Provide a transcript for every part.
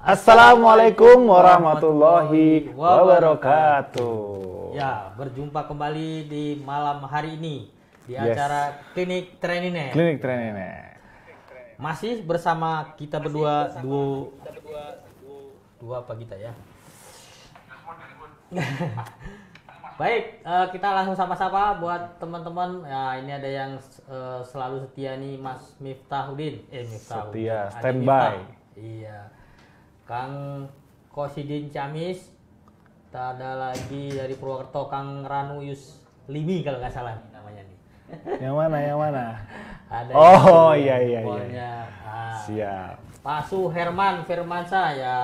Assalamualaikum warahmatullahi wabarakatuh. Ya, berjumpa kembali di malam hari ini di acara Klinik Trenine. Klinik Trenine. Masih bersama kita berdua, dua apa kita ya? Baik, kita langsung sapa-sapa buat teman-teman. Ya, ini ada yang selalu setia nih, Mas Miftahuddin. Miftahuddin. Setia, standby. Iya. Kang Kosidin Ciamis, tak ada lagi dari Purwokerto Kang Ranu Yuslimi kalau nggak salah nih namanya nih. Yang mana? Ada iya. Siap. Pak Suherman Firmansyah ya.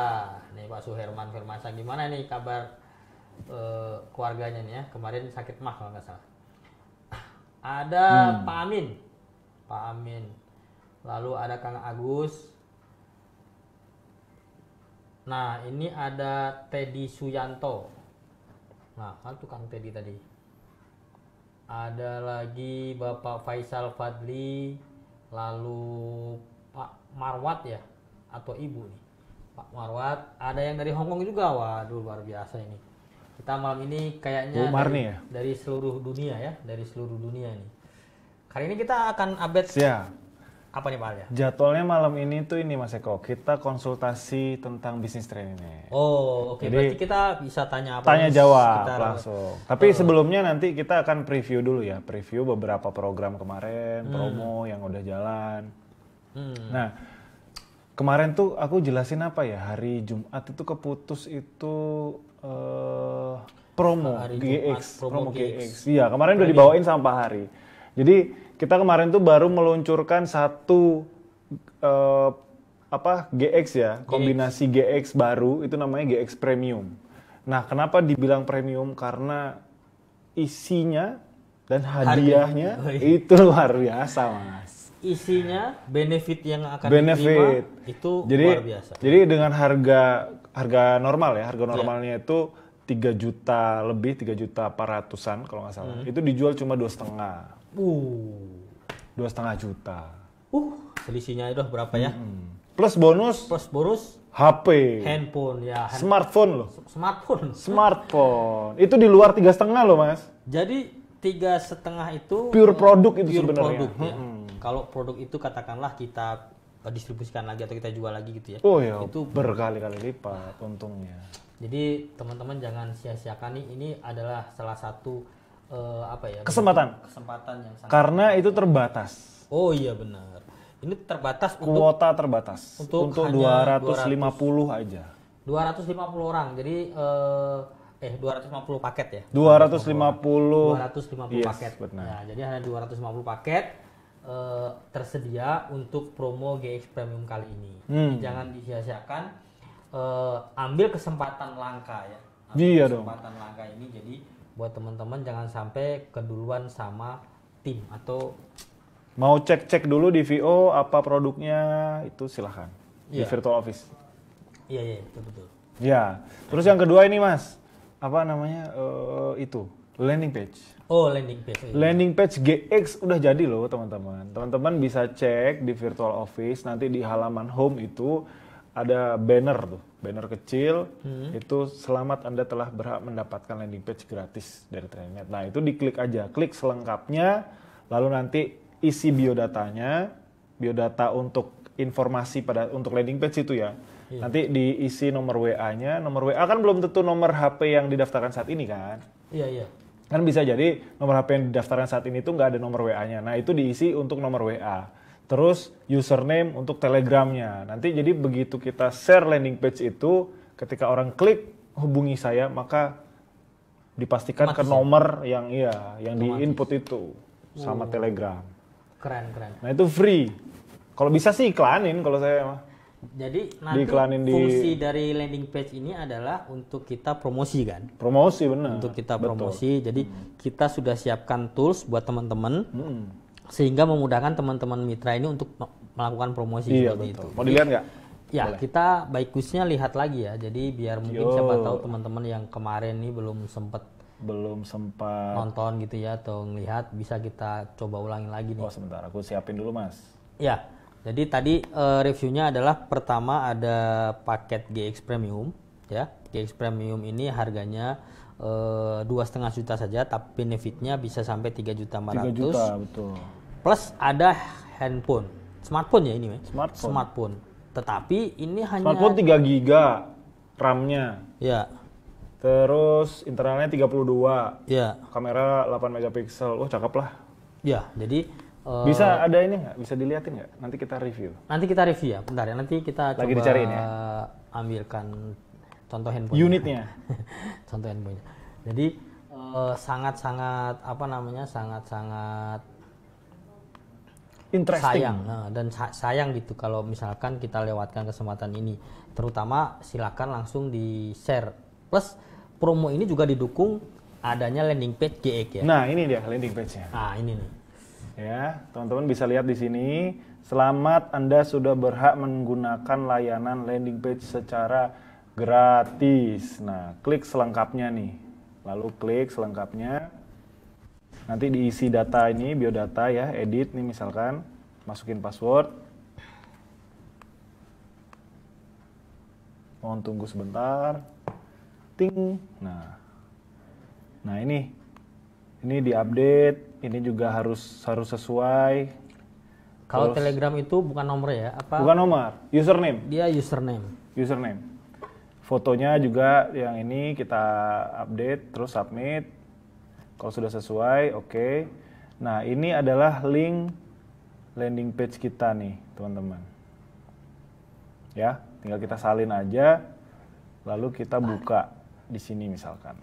Nih Pak Suherman Firmansyah, gimana nih kabar keluarganya nih ya? Kemarin sakit mah kalau nggak salah. Ada Pak Amin. Lalu ada Kang Agus. Nah, ini ada Teddy Suyanto. Nah, kan tukang Teddy tadi. Ada lagi Bapak Faisal Fadli, lalu Pak Marwat ya, atau Ibu nih. Pak Marwat, ada yang dari Hongkong juga. Waduh, luar biasa ini. Kita malam ini kayaknya dari seluruh dunia ya, dari seluruh dunia nih. Kali ini kita akan update. Siap. Apa nih Pak Al ya? Jadwalnya malam ini tuh ini Mas Eko, kita konsultasi tentang bisnis Trenine. Oh, oke. Berarti kita bisa tanya apa? Tanya jawab langsung. Tapi sebelumnya nanti kita akan preview dulu ya, preview beberapa program kemarin, promo yang udah jalan. Nah, kemarin tuh aku jelasin apa ya, hari Jumat itu keputus itu promo GX, promo GX. Iya, kemarin udah dibawain sama Pak Hari. Jadi kita kemarin tuh baru meluncurkan satu GX ya, kombinasi GX baru itu namanya GX Premium. Nah, kenapa dibilang premium? Karena isinya dan hadiahnya itu luar biasa, Mas. Isinya, benefit yang akan diterima itu luar biasa. Jadi dengan harga normal ya, harga normalnya itu 3 juta lebih, 3.400.000 kalau nggak salah. Itu dijual cuma 2,5. 2,5 juta. Selisihnya itu berapa ya? Plus bonus HP, handphone ya. Smartphone loh. Smartphone. Itu di luar 3,5 loh, Mas. Jadi 3,5 itu pure produk itu sebenarnya. Ya. Kalau produk itu katakanlah kita distribusikan lagi atau kita jual lagi gitu ya. Oh iya, itu berkali-kali lipat untungnya. Jadi teman-teman jangan sia-siakan nih, ini adalah salah satu kesempatan yang sangat karena itu terbatas. Oh iya benar. Ini terbatas kuota terbatas untuk 250 aja. 250 orang. Jadi 250 paket ya. 250 paket. Benar. Ya, jadi hanya 250 paket tersedia untuk promo GX Premium kali ini. Jangan disia-siakan. Ambil kesempatan langka ya. Kesempatan langka ini, jadi buat teman-teman jangan sampai keduluan sama tim atau mau cek dulu di VO apa produknya, itu silahkan di Virtual Office. Iya betul. Ya, terus yang kedua ini Mas, apa namanya itu landing page. Oh, landing page. Landing page GX udah jadi loh teman-teman. Teman-teman bisa cek di Virtual Office, nanti di halaman home itu ada banner kecil, itu selamat Anda telah berhak mendapatkan landing page gratis dari Trenine. Nah, itu diklik aja, klik selengkapnya, lalu nanti isi biodata untuk informasi untuk landing page itu ya. Nanti diisi nomor WA-nya, nomor WA kan belum tentu nomor HP yang didaftarkan saat ini kan? Iya. Kan bisa jadi nomor HP yang didaftarkan saat ini tuh nggak ada nomor WA-nya. Nah, itu diisi untuk nomor WA. Terus username untuk Telegramnya. Nanti jadi begitu kita share landing page itu, ketika orang klik hubungi saya, maka dipastikan ke nomor yang di input itu sama Telegram. Keren. Nah, itu free. Kalau bisa sih iklanin kalau saya. Jadi nanti fungsi dari landing page ini adalah untuk kita promosi kan? Promosi benar. Untuk kita promosi. Betul. Jadi kita sudah siapkan tools buat teman-teman. Sehingga memudahkan teman-teman mitra ini untuk melakukan promosi seperti itu. Mau dilihat nggak? Ya, boleh. Kita bagusnya lihat lagi ya. Jadi biar mungkin siapa tahu teman-teman yang kemarin ini belum sempat nonton gitu ya atau ngelihat, bisa kita coba ulangin lagi nih. Oh, sebentar, aku siapin dulu Mas. Ya. Jadi tadi reviewnya adalah pertama ada paket GX Premium ya. GX Premium ini harganya 2,5 juta saja, tapi benefitnya bisa sampai 3.400.000. 3 juta, betul. Plus ada handphone, smartphone ya ini, Smartphone. Tetapi ini hanya Smartphone 3 giga RAM-nya. ya, Terus internalnya 32. ya, Kamera 8 megapiksel. Wah, cakep lah. ya. Jadi Bisa ada ini nggak? Bisa dilihatin nggak? Nanti kita review. nanti kita review ya, bentar ya. Nanti kita Lagi coba dicariin ya? ambilkan contoh handphone. Unitnya. Contoh handphonenya. Jadi sangat-sangat apa namanya? Sangat-sangat Interesting. sayang. Nah, dan sayang gitu kalau misalkan kita lewatkan kesempatan ini. Terutama silakan langsung di-share. Plus promo ini juga didukung adanya landing page GX ya. Nah, ini dia landing page-nya. Nah, ini nih. Ya, teman-teman bisa lihat di sini. Selamat, Anda sudah berhak menggunakan layanan landing page secara gratis. Nah, klik selengkapnya nih. Lalu klik selengkapnya. Nanti diisi data ini, biodata ya, edit nih misalkan. Masukin password. Mohon tunggu sebentar. Ting. Nah ini diupdate. Ini juga harus sesuai. Kalau Terus- Telegram itu bukan nomor ya, apa? Bukan nomor, username. Dia username. Fotonya juga yang ini kita update, terus submit. Kalau sudah sesuai, oke. Nah, ini adalah link landing page kita nih, teman-teman. Ya, tinggal kita salin aja, lalu kita buka di sini misalkan.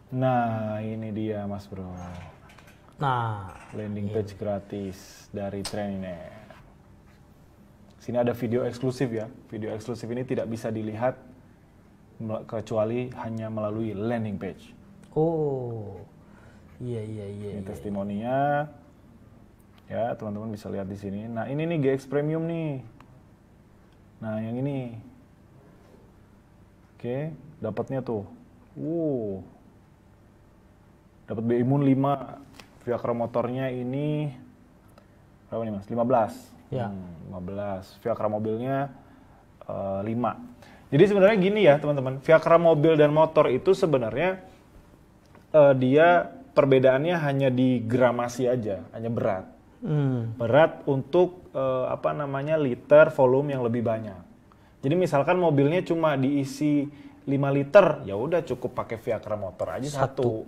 Nah, ini dia Mas Bro. Nah, Landing page gratis dari Trainet. Sini ada video eksklusif ya. Video eksklusif ini tidak bisa dilihat kecuali hanya melalui landing page. oh, iya. Ini testimoninya. Ya, teman-teman bisa lihat di sini. Nah, ini nih GX Premium nih. Nah, yang ini. Oke, dapatnya tuh. Dapat BI Moon 5. Viakra motornya ini berapa nih Mas? 15. Ya. 15. Viakra mobilnya 5. Jadi sebenarnya gini ya, teman-teman. Viakra mobil dan motor itu sebenarnya dia perbedaannya hanya di gramasi aja, hanya berat. Berat untuk liter volume yang lebih banyak. Jadi misalkan mobilnya cuma diisi 5 liter, ya udah cukup pakai Viakra motor aja satu.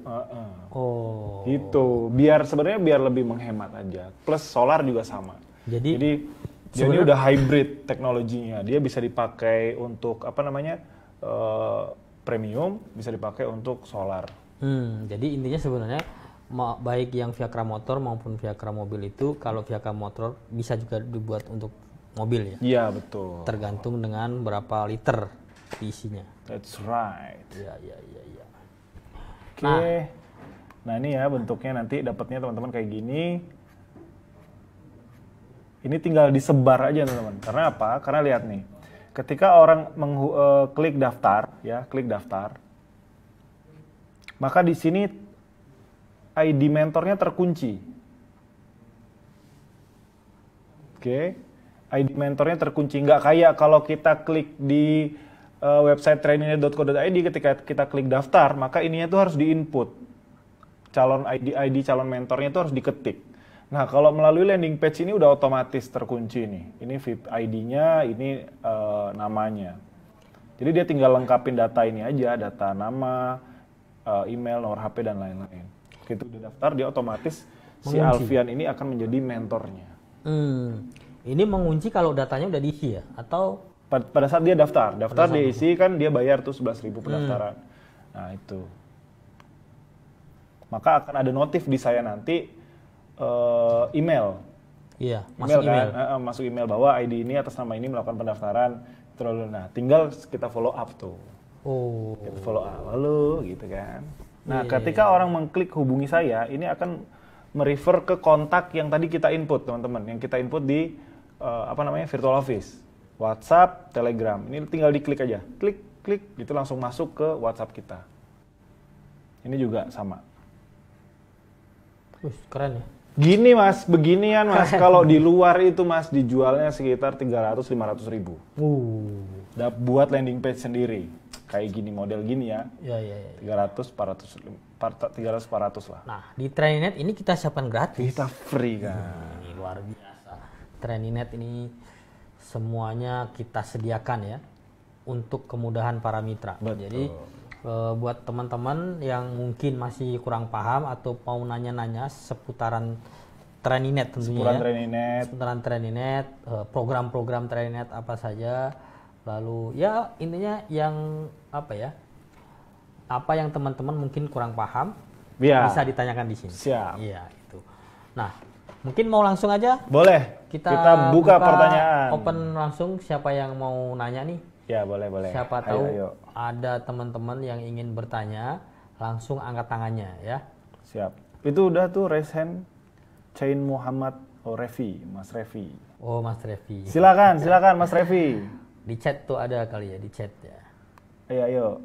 Oh. Gitu. Sebenarnya biar lebih menghemat aja. Plus solar juga sama. Jadi ini udah hybrid teknologinya. Dia bisa dipakai untuk premium, bisa dipakai untuk solar. Jadi intinya sebenarnya baik yang Viakra motor maupun Viakra mobil itu, kalau Viakra motor bisa juga dibuat untuk mobil ya. Iya, betul. Tergantung dengan berapa liter isinya. That's right. Iya. Oke. Nah, ini ya bentuknya nanti dapatnya teman-teman kayak gini. Ini tinggal disebar aja teman-teman. Karena apa? Karena lihat nih. Ketika orang klik daftar, maka di sini ID mentornya terkunci. Oke. ID mentornya terkunci. Nggak kayak kalau kita klik di website training.co.id, ketika kita klik daftar, maka ininya tuh harus diinput. ID calon mentornya itu harus diketik. Nah, kalau melalui landing page ini udah otomatis terkunci nih. Ini VIP ID-nya, ini namanya. Jadi dia tinggal lengkapin data ini aja, data nama, email, nomor HP, dan lain-lain. Begitu udah daftar, dia otomatis si Alfian ini akan menjadi mentornya. Ini mengunci kalau datanya udah diisi ya? Atau Pada saat dia daftar dia isi kan dia bayar tuh 11.000 pendaftaran. Nah itu. Maka akan ada notif di saya nanti email. Iya, masuk email. Kan? Masuk email bahwa ID ini atas nama ini melakukan pendaftaran. Terus nah tinggal kita follow up tuh. Oh. Kita follow up lalu gitu kan. Nah, ketika orang mengklik hubungi saya, ini akan merefer ke kontak yang tadi kita input, teman-teman. Yang kita input di virtual office. WhatsApp, Telegram. Ini tinggal diklik aja. Klik, itu langsung masuk ke WhatsApp kita. Ini juga sama. Keren ya. Gini Mas, beginian Mas, kalau di luar itu Mas dijualnya sekitar 300-500 ribu. Buat landing page sendiri. Kayak gini, model gini ya. Iya. 300-400 lah. Nah, di Training.net ini kita siapkan gratis. Kita free kan. Ini luar biasa. Training.net ini semuanya kita sediakan ya untuk kemudahan para mitra. Betul. Jadi buat teman-teman yang mungkin masih kurang paham atau mau nanya-nanya seputaran Training.net tentunya seputaran Training.net, program-program Training.net apa saja, lalu ya intinya yang apa yang teman-teman mungkin kurang paham bisa ditanyakan di sini. Siap. Iya itu. Nah mungkin mau langsung aja? Boleh. Kita buka pertanyaan. Open langsung, siapa yang mau nanya nih? Ya boleh. Siapa tahu ada teman-teman yang ingin bertanya, langsung angkat tangannya ya. Siap. Itu udah tuh raise hand Cain Muhammad Revi, Mas Revi. Oh Mas Revi. Silakan Mas Revi. Di chat tuh ada kali ya, di chat ya. Ayo.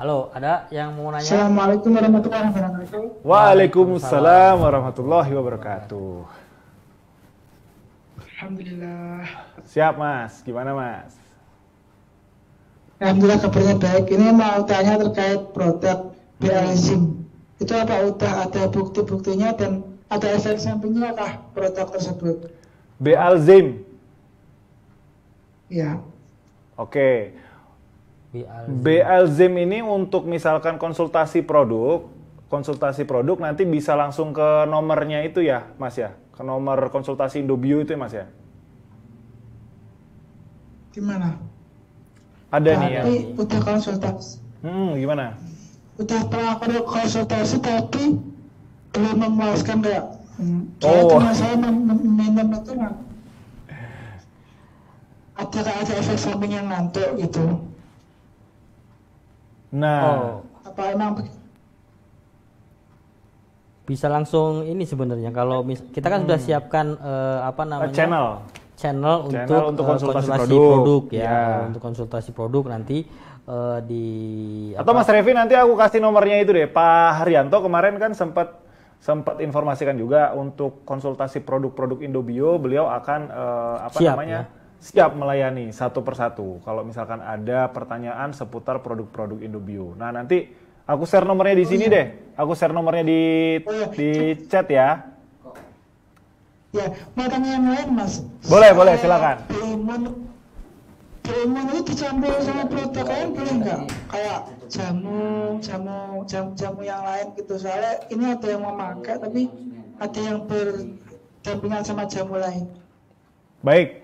Halo, ada yang mau nanya? Assalamualaikum warahmatullahi wabarakatuh. Waalaikumsalam warahmatullahi wabarakatuh. Alhamdulillah. Siap Mas, gimana Mas? Alhamdulillah kabarnya baik. Ini mau tanya terkait produk BLZim. Itu apa udah ada bukti-buktinya dan ada efek sampingnya kah produk tersebut? BLZim. Iya. Oke. BLZim ini untuk misalkan konsultasi produk nanti bisa langsung ke nomornya itu ya Mas ya? Ke nomor konsultasi Indobio itu ya Mas ya? Gimana? Ada nih ya. Tapi udah konsultasi. Gimana? Udah pernah konsultasi tapi belum memuaskan kayak. Saya minum itu nggak. Ada efek samping yang ngantuk gitu. Nah. Apa emang bisa langsung ini sebenarnya kalau kita kan sudah siapkan channel untuk konsultasi produk ya. Untuk konsultasi produk nanti atau Mas Revi nanti aku kasih nomornya itu deh. Pak Haryanto kemarin kan sempat informasikan juga untuk konsultasi produk-produk Indobio, beliau akan siap melayani satu persatu kalau misalkan ada pertanyaan seputar produk-produk Indobio. Nah, nanti aku share nomornya di sini deh. Aku share nomornya di chat ya. Ya, mau tanya yang lain Mas. Boleh, silakan. Beimun itu dicampur sama produk lain boleh nggak? Kayak jamu yang lain gitu. Soalnya ini ada yang memakai tapi ada yang berdampingan sama jamu lain. Baik.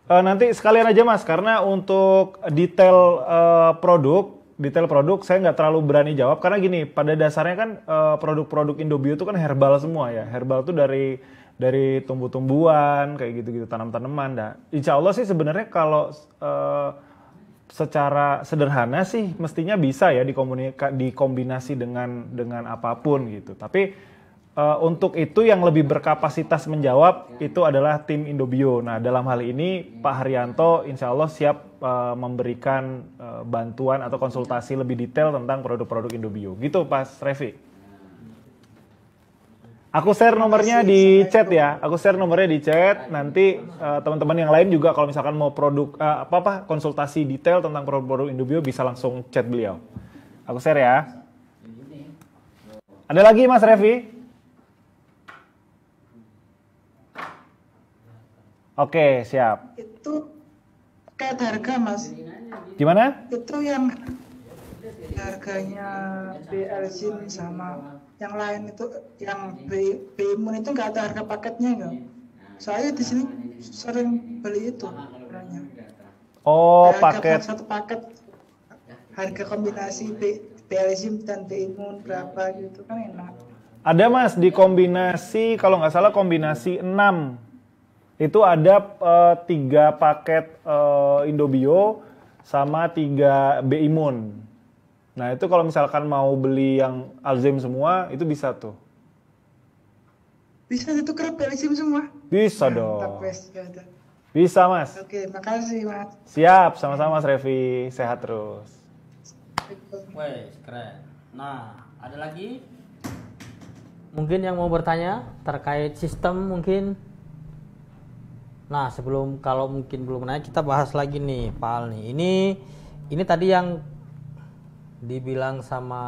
Nanti sekalian aja Mas, karena untuk detail produk saya nggak terlalu berani jawab karena gini, pada dasarnya kan produk-produk Indobio itu kan herbal semua ya. Herbal itu dari tumbuh-tumbuhan kayak gitu-gitu, tanam-tanaman. Nah, insya Allah sih sebenarnya kalau secara sederhana sih mestinya bisa ya dikombinasi dengan apapun gitu. Tapi untuk itu yang lebih berkapasitas menjawab itu adalah tim Indobio. Nah, dalam hal ini Pak Haryanto insya Allah siap memberikan bantuan atau konsultasi lebih detail tentang produk-produk Indobio. Gitu Pak Revi. Aku share nomornya di chat ya. Nanti teman-teman yang lain juga kalau misalkan mau konsultasi detail tentang produk-produk Indobio bisa langsung chat beliau. Aku share ya. Ada lagi Mas Revi? Oke, siap. Itu kayak harga Mas. Gimana? Itu yang harganya BLZim sama yang lain itu yang Beimun itu nggak ada harga paketnya nggak? Saya di sini sering beli itu orangnya. Oh, harga paket. Satu paket harga kombinasi BLZim dan Beimun berapa gitu kan enak. Ada Mas di kombinasi kalau nggak salah kombinasi 6. Itu ada 3 paket Indobio sama 3 Beimun. Nah itu kalau misalkan mau beli yang Alzim semua itu bisa tuh. Bisa ditukar BLZim semua? Bisa dong. Bisa Mas. Oke, makasih Mas. Siap, sama-sama Mas Revi. Sehat terus. Wih, keren. Nah, ada lagi mungkin yang mau bertanya terkait sistem mungkin. Nah, kalau mungkin belum nanya, kita bahas lagi nih, Pak Al nih. Ini tadi yang dibilang sama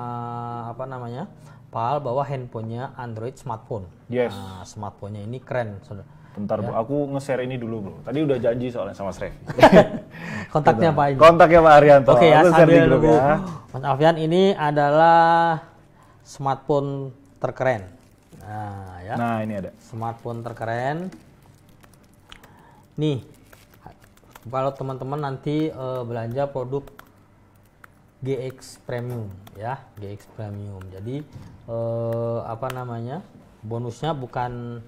apa namanya? Pak Al bahwa handphonenya Android smartphone. Yes. Nah, smartphone-nya ini keren, Saudara. Bentar Bu, aku nge-share ini dulu Bro. Tadi udah janji soalnya sama Srevi. Kontaknya Pak ini. Kontaknya Pak Arianto. Oke ya, Aku share di sambil grup nunggu. ya. Mas Alfian, ini adalah smartphone terkeren. Nah, ya. Nah, ini ada. Smartphone terkeren. Nih, kalau teman-teman nanti belanja produk GX Premium ya, GX Premium. Jadi apa namanya? Bonusnya bukan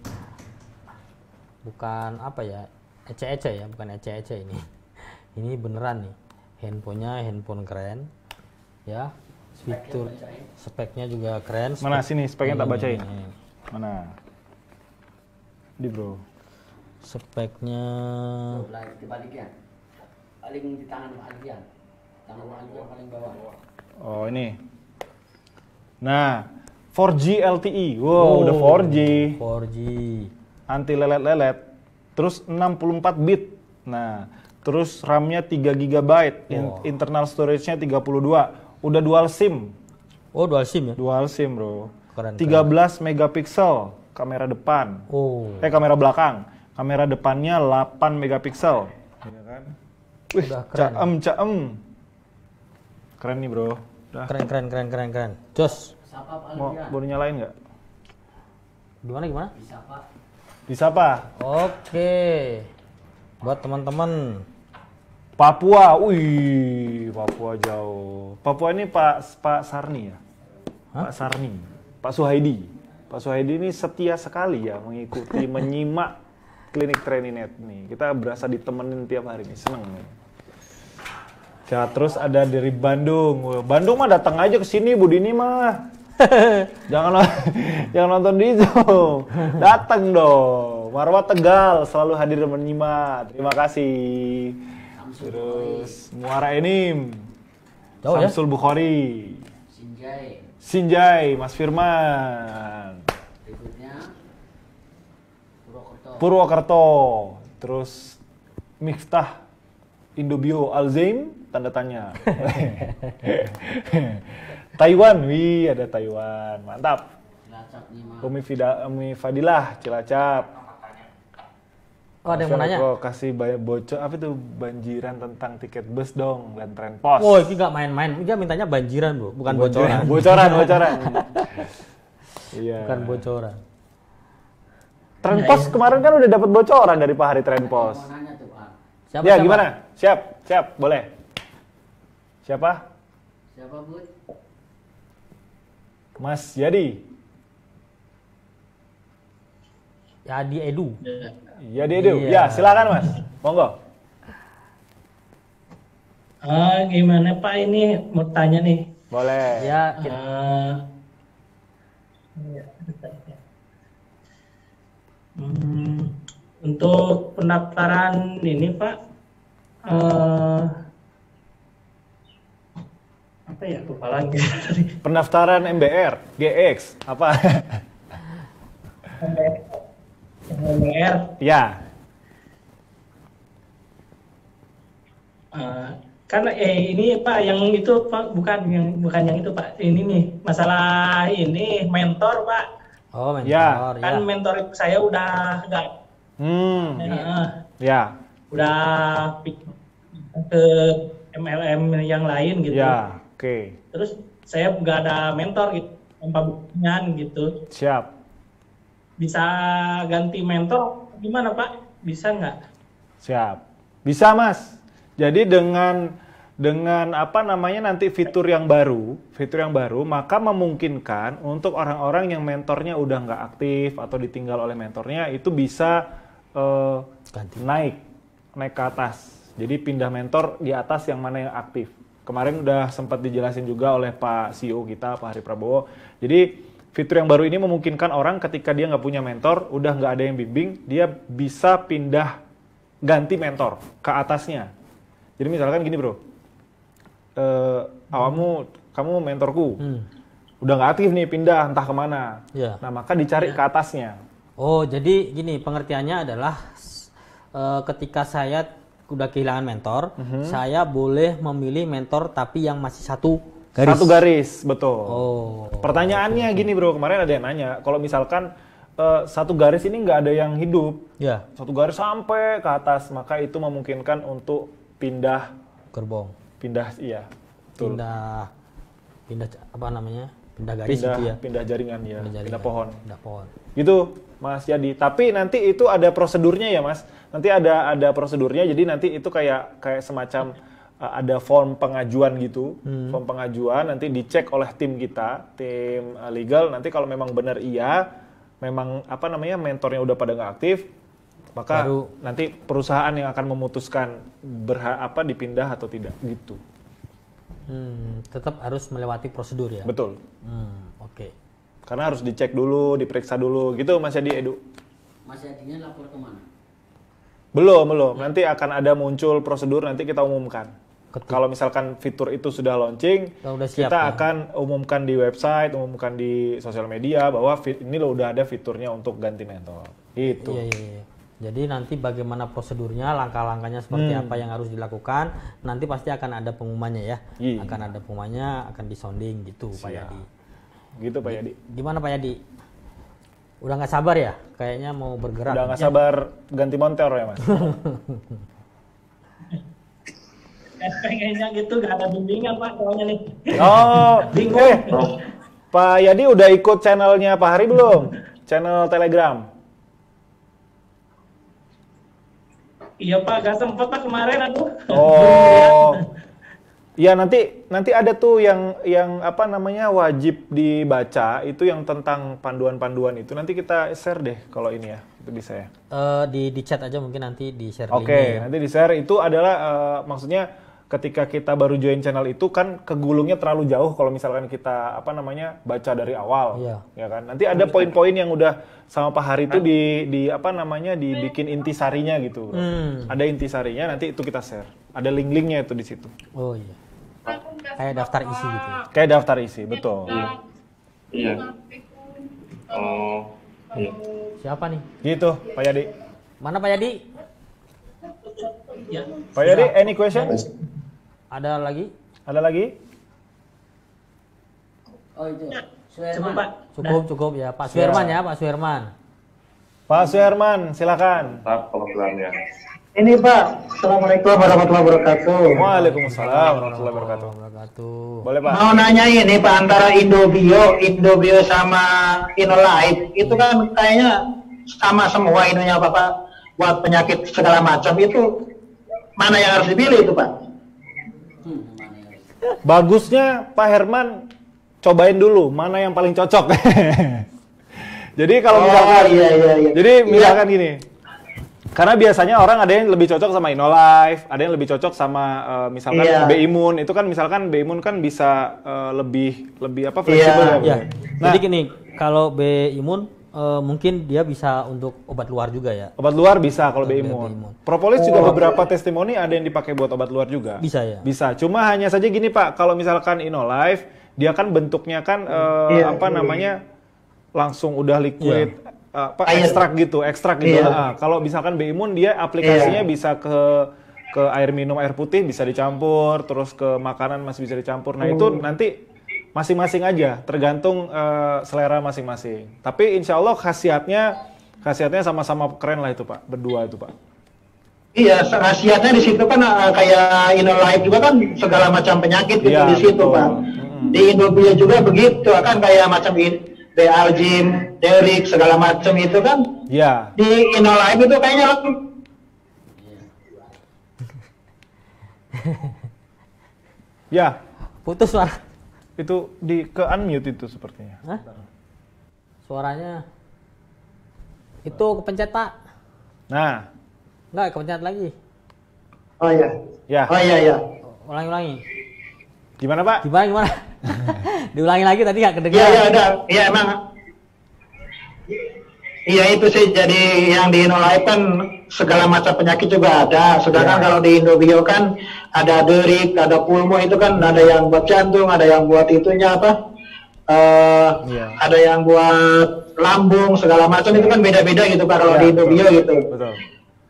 apa ya, ece-ece ya, bukan ece-ece ini. Ini beneran nih. Handphonenya handphone keren. Ya. Fitur speknya juga keren. Mana sini speknya tak bacain. Ini. Mana? Di Bro. Speknya Dibaliknya. Paling di tangan Pak Alfian. Tangan Pak Alfian paling bawah. Oh, ini. Nah, 4G LTE. Wow, udah 4G. 4G. Anti lelet-lelet. Terus 64 bit. Nah, terus RAM-nya 3 GB, internal storage-nya 32. Udah dual SIM. Oh, dual SIM ya? Dual SIM, Bro. Keren. 13 megapiksel kamera depan. Oh. Kamera belakang. Kamera depannya 8 megapiksel. Iya kan? Wih, Udah keren. caem. Keren nih, Bro. Udah. Keren. Jos. Sapa Pak Mau Alfian. boleh nyalain nggak? Gimana? Bisa Pak. Bisa, Pak. Oke. Buat teman-teman. Papua. Wih, Papua jauh. Papua ini Pak Sarni ya? Hah? Pak Sarni. Pak Suhaidi. Pak Suhaidi ini setia sekali ya mengikuti, menyimak klinik Training Net nih. Kita berasa ditemenin tiap hari nih, seneng nih. Ya, terus ada dari Bandung. Wah, Bandung mah datang aja ke sini Bu Dini mah. jangan nonton di Zoom. Datang dong. Marwah Tegal selalu hadir dan menyimak. Terima kasih. Terus Muara Enim. Jauh ya? Samsul Bukhari. Sinjai. Mas Firman. Berikutnya Purwokerto. Purwokerto. Terus Miftah Indobio Alzaim tanda tanya. Taiwan, wih ada Taiwan, mantap. Cilacap 5. Umi Fadilah, Cilacap. Oh, ada yang mau nanya? Kok kasih bocor apa itu banjiran tentang tiket bus dong dan tren pos. Oh, ini nggak main-main. Dia mintanya banjiran, Bro, bukan bocoran. Bocoran. Iya. Bukan bocoran. Tren pos kemarin kan udah dapat bocoran dari Pak Hari Tren pos. Mau nanya tuh Pak. Ya gimana? Siap, boleh. Siapa? Siapa Bud? Mas Yadi. Yadi Edu. Yadi Edu. Iya. Ya, silakan Mas. Monggo. Gimana Pak, ini mau tanya nih. Boleh. Ya, Untuk pendaftaran ini Pak, apa ya, lupa lagi. Pendaftaran MBR, GX, apa? MBR, Ya. kan ini Pak, yang itu Pak, bukan yang itu Pak, ini nih masalah ini mentor Pak. oh mentor. Ya. Kan mentor itu saya udah nggak, Ya. udah ke MLM yang lain gitu. Ya. Oke. Terus saya nggak ada mentor gitu, tanpa buktian gitu. Siap. Bisa ganti mentor gimana Pak? Bisa nggak? Siap. Bisa Mas. Jadi dengan apa namanya nanti fitur yang baru, maka memungkinkan untuk orang-orang yang mentornya udah nggak aktif atau ditinggal oleh mentornya itu bisa naik ke atas. Jadi pindah mentor di atas yang mana yang aktif. Kemarin udah sempat dijelasin juga oleh Pak CEO kita, Pak Hari Prabowo. Jadi fitur yang baru ini memungkinkan orang ketika dia nggak punya mentor, udah nggak ada yang bimbing, dia bisa pindah ganti mentor ke atasnya. Jadi misalkan gini bro, kamu mentorku. udah nggak aktif nih, pindah entah kemana. Ya. Nah, maka dicari ke atasnya. Oh, jadi gini, pengertiannya adalah ketika saya udah kehilangan mentor, saya boleh memilih mentor tapi yang masih satu garis. Satu garis, betul. Oh. Pertanyaannya gini bro, kemarin ada yang nanya, kalau misalkan satu garis ini nggak ada yang hidup, Ya, satu garis sampai ke atas, maka itu memungkinkan untuk pindah, gerbong. iya, betul. Pindah apa namanya? Pindah garis itu ya. Pindah jaringan ya, jaringan. pindah pohon. Pindah pohon. Gitu, Mas Yadi. Tapi nanti itu ada prosedurnya ya, Mas. Nanti ada prosedurnya. Jadi nanti itu kayak semacam ada form pengajuan gitu. Form pengajuan nanti dicek oleh tim kita, tim legal. Nanti kalau memang benar iya, memang apa namanya mentornya udah pada nggak aktif, maka nanti perusahaan yang akan memutuskan dipindah atau tidak gitu. Tetap harus melewati prosedur ya. Betul. Oke. Karena harus dicek dulu, diperiksa dulu, gitu Mas Yadi, Edu. Mas Yadinya lapor kemana? Belum. Nanti akan ada muncul prosedur, nanti kita umumkan. Kalau misalkan fitur itu sudah launching, udah siap, kita akan umumkan di website, umumkan di sosial media bahwa ini loh udah ada fiturnya untuk ganti mentor. Gitu. Iya. Jadi nanti bagaimana prosedurnya, langkah-langkahnya seperti apa yang harus dilakukan, nanti pasti akan ada pengumumannya ya. Iya. Akan ada pengumumannya, akan disounding gitu Pak Siap. Yadi. Gitu Pak Yadi. Gimana Pak Yadi? Udah nggak sabar ya? Kayaknya mau bergerak. Udah nggak sabar ganti montor ya Mas? Pengennya gitu, gak ada bimbingan Pak, soalnya nih. Oh, Pak Yadi udah ikut channelnya Pak Hari belum? Channel Telegram. Iya Pak, gak sempet Pak kemarin aku. Oh, ya nanti ada tuh yang apa namanya wajib dibaca itu yang tentang panduan-panduan itu nanti kita share deh kalau ini ya itu bisa ya. Di chat aja mungkin nanti di share. Oke, nanti di share itu adalah maksudnya ketika kita baru join channel itu kan kegulungnya terlalu jauh kalau misalkan kita apa namanya baca dari awal, ya kan. Nanti ada poin-poin yang udah sama Pak Hari itu di apa namanya dibikin intisarinya gitu. Ada intisarinya nanti itu kita share. Ada link-linknya itu di situ. Oh iya. Kayak daftar isi gitu. Kayak daftar isi, betul. Iya. Oh, iya. Siapa nih? Gitu, Pak Yadi. Mana Pak Yadi? Ya. Pak Yadi, any question? Ada lagi? Ada lagi? Oh itu. Cukup Pak. Cukup ya Pak Suherman ya Pak Suherman. Pak Suherman, silakan. Maaf kalau ya. Ini Pak, Assalamualaikum warahmatullahi wabarakatuh. Waalaikumsalam warahmatullahi wabarakatuh. Boleh Pak? Mau nanya ini Pak, antara Indobio sama Inolife, itu kan kayaknya sama semua ininya Pak, buat penyakit segala macam itu, mana yang harus dipilih itu Pak? Bagusnya Pak Herman cobain dulu mana yang paling cocok. Jadi kalau misalkan, iya. jadi misalkan gini, karena biasanya orang ada yang lebih cocok sama Inolife, ada yang lebih cocok sama misalkan B-Imun. Itu kan misalkan B-Imun kan bisa lebih apa fleksibel ya. Nah, jadi gini, kalau B-Imun mungkin dia bisa untuk obat luar juga ya. Obat luar bisa kalau B-Imun. Propolis juga beberapa testimoni ada yang dipakai buat obat luar juga. Bisa ya. Bisa. Cuma hanya saja gini Pak, kalau misalkan Inolife, dia kan bentuknya kan apa namanya langsung udah liquid. Ekstrak gitu. Nah, kalau misalkan B-Imun dia aplikasinya bisa ke air minum, air putih bisa dicampur, terus ke makanan masih bisa dicampur. Nah itu nanti masing-masing aja, tergantung selera masing-masing. Tapi insya Allah khasiatnya sama-sama keren lah itu Pak, berdua itu Pak. Iya, khasiatnya di situ kan kayak Inolife juga kan segala macam penyakit gitu di situ Pak. Di Indobio juga begitu, kan kayak macam Bealgin, Derik, segala macam itu kan. Iya. Di Inolife itu kayaknya ya. Putus suara. Itu ke unmute itu sepertinya. Hah? Suaranya itu kepencet Pak. Nah. Enggak, kepencet lagi. Oh iya. Ya. Oh iya. Ulangi. Gimana Pak? Gimana? Diulangi lagi tadi nggak kedengeran. Iya ada. Iya emang. Iya itu sih, jadi yang di Inolife kan segala macam penyakit juga ada. Sedangkan kalau di Indobio kan ada derik, ada pulmo, itu kan ada yang buat jantung, ada yang buat itunya apa? Iya. ada yang buat lambung segala macam itu kan beda-beda gitu Pak kalau Iya, di Indobio betul. gitu. Betul.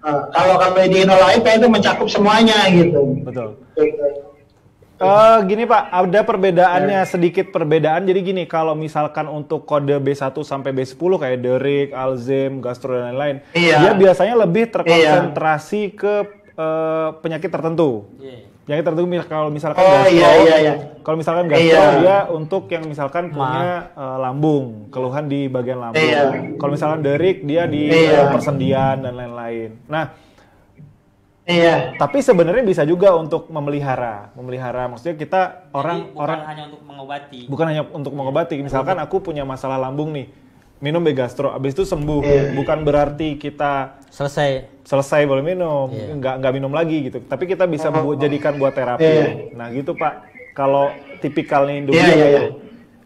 Kalau di InnoLife itu mencakup semuanya gitu. Betul. Gitu. Gini Pak, ada perbedaannya, sedikit perbedaan. Jadi gini, kalau misalkan untuk kode B1 sampai B10 kayak Derek, Alzheimer, gastro dan lain-lain, Iya. dia biasanya lebih terkonsentrasi ke penyakit tertentu. Penyakit tertentu kalau misalkan gastro, kalau misalkan gastro dia untuk yang misalkan punya lambung, keluhan di bagian lambung. Iya. Kalau misalkan Derek dia di persendian dan lain-lain. Nah, Iya. tapi sebenarnya bisa juga untuk memelihara maksudnya kita bukan hanya untuk mengobati. bukan hanya untuk mengobati. Misalkan aku punya masalah lambung nih, minum Begastro, abis itu sembuh. Bukan berarti kita selesai boleh minum, nggak minum lagi gitu. Tapi kita bisa jadikan buat terapi. Nah gitu Pak, kalau tipikalnya Indobio gitu.